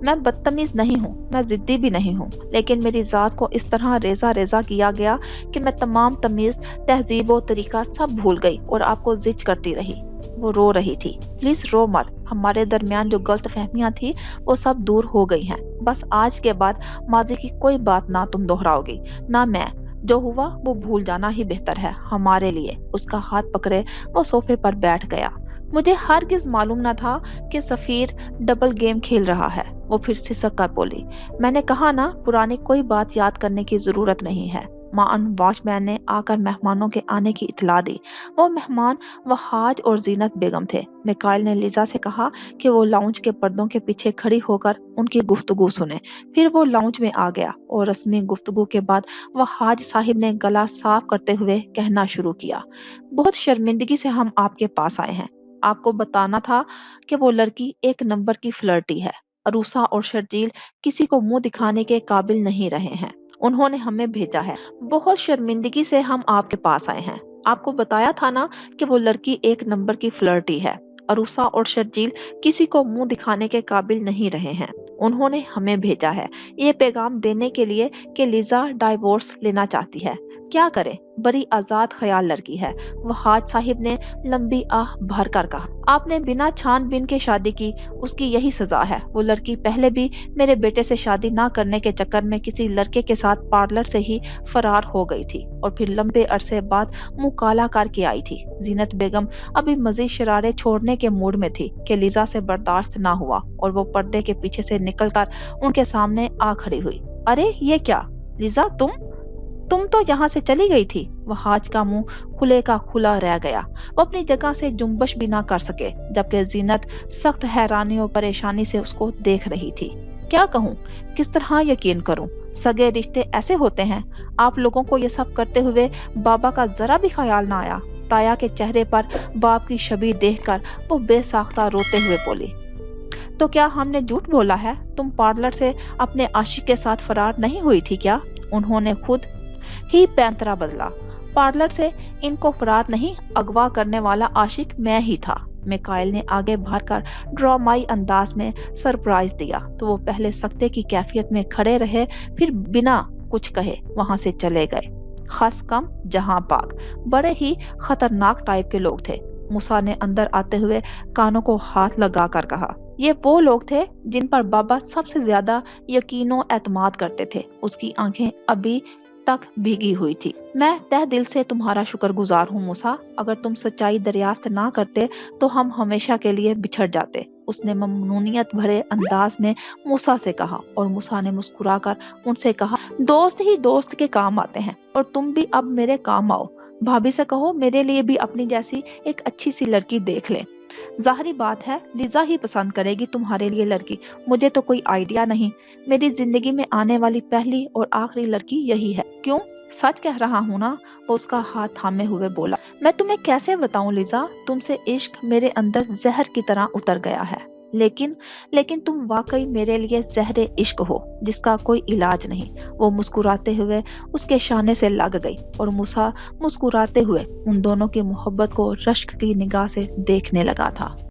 मैं बदतमीज नहीं हूँ, मैं जिद्दी भी नहीं हूँ, लेकिन मेरी जात को इस तरह रेजा रेजा किया गया कि मैं तमाम तमीज तहजीब और तरीका सब भूल गई और आपको जिच करती रही। वो रो रही थी। प्लीज रो मत, हमारे दरमियान जो गलत फहमियां थी वो सब दूर हो गई हैं। बस आज के बाद माजी की कोई बात ना तुम दोहराओगी, ना मैं। जो हुआ वो भूल जाना ही बेहतर है हमारे लिए। उसका हाथ पकड़े वो सोफे पर बैठ गया। मुझे हरगिज मालूम न था कि सफीर डबल गेम खेल रहा है। वो फिर सिसक कर बोली, मैंने कहा ना, पुरानी कोई बात याद करने की जरूरत नहीं है। मान वॉचमैन ने आकर मेहमानों के आने की इत्तला दी। वो मेहमान वहाज और जीनत बेगम थे। मिकाइल ने लिजा से कहा कि वो लाउंज के पर्दों के पीछे खड़ी होकर उनकी गुफ्तगू सुने। फिर वो लाउंज में आ गया और रस्मी गुफ्तगू के बाद वहाज साहिब ने गला साफ करते हुए कहना शुरू किया, बहुत शर्मिंदगी से हम आपके पास आए हैं। आपको बताना था कि वो लड़की एक नंबर की फ्लर्टी है। अरूसा और शर्जील किसी को मुंह दिखाने के काबिल नहीं रहे हैं। उन्होंने हमें भेजा है। बहुत शर्मिंदगी से हम आपके पास आए हैं। आपको बताया था ना कि वो लड़की एक नंबर की फ्लर्टी है। अरूसा और शर्जील किसी को मुंह दिखाने के काबिल नहीं रहे हैं। उन्होंने हमें भेजा है ये पैगाम देने के लिए कि लिजा डाइवोर्स लेना चाहती है। क्या करें, बड़ी आजाद ख्याल लड़की है। वहाज साहिब ने लंबी आह भर कर कहा, आपने बिना छानबीन के शादी की, उसकी यही सजा है। वो लड़की पहले भी मेरे बेटे से शादी ना करने के चक्कर में किसी लड़के के साथ पार्लर से ही फरार हो गई थी और फिर लंबे अरसे बाद मुंह काला करके आई थी। जीनत बेगम अभी मजीद शरारे छोड़ने के मूड में थी कि लिजा से बर्दाश्त ना हुआ और वो पर्दे के पीछे से निकलकर उनके सामने आ खड़ी हुई। अरे ये क्या लिजा, तुम तो यहाँ से चली गई थी। वहाज का मुंह खुले का खुला रह गया। वो अपनी जगह से जुम्बश भी ना कर सके, जबकि जीनत सख्त हैरानी और परेशानी से उसको देख रही थी। क्या कहूँ, किस तरह यकीन करूँ? सगे रिश्ते ऐसे होते हैं। आप लोगों को ये सब करते हुए बाबा का जरा भी ख्याल ना आया? ताया के चेहरे पर बाप की छवि देखकर वो बेसाख्ता रोते हुए बोली, तो क्या हमने झूठ बोला है? तुम पार्लर से अपने आशिक के साथ फरार नहीं हुई थी क्या? उन्होंने खुद ही पैंतरा बदला। पार्लर से इनको फरार नहीं, अगवा करने वाला आशिक मैं ही था। मिकाइल ने आगे बढ़कर ड्रामाई अंदाज में सरप्राइज दिया तो वो पहले सख्ते की कैफियत में खड़े रहे, फिर बिना कुछ कहे वहां से चले गए। खस कम जहां पाक, बड़े ही खतरनाक टाइप के लोग थे। मूसा ने अंदर आते हुए कानों को हाथ लगाकर कहा, ये वो लोग थे जिन पर बाबा सबसे ज्यादा यकीनो एतमाद करते थे। उसकी आंखें अभी तक भीगी हुई थी। मैं तह दिल से तुम्हारा शुक्रगुजार हूँ मूसा। अगर तुम सच्चाई दरियाफ्त ना करते तो हम हमेशा के लिए बिछड़ जाते। उसने ममनूनियत भरे अंदाज में मूसा से कहा और मूसा ने मुस्कुराकर उनसे कहा, दोस्त ही दोस्त के काम आते हैं और तुम भी अब मेरे काम आओ। भाभी से कहो मेरे लिए भी अपनी जैसी एक अच्छी सी लड़की देख ले। जाहिरी बात है लिजा ही पसंद करेगी तुम्हारे लिए लड़की, मुझे तो कोई आइडिया नहीं। मेरी जिंदगी में आने वाली पहली और आखिरी लड़की यही है। क्यों, सच कह रहा हूँ ना? वो उसका हाथ थामे हुए बोला, मैं तुम्हें कैसे बताऊं लिजा, तुमसे इश्क मेरे अंदर जहर की तरह उतर गया है। लेकिन तुम वाकई मेरे लिए जहरे इश्क हो जिसका कोई इलाज नहीं। वो मुस्कुराते हुए उसके शाने से लग गई और मूसा मुस्कुराते हुए उन दोनों की मोहब्बत को रश्क की निगाह से देखने लगा था।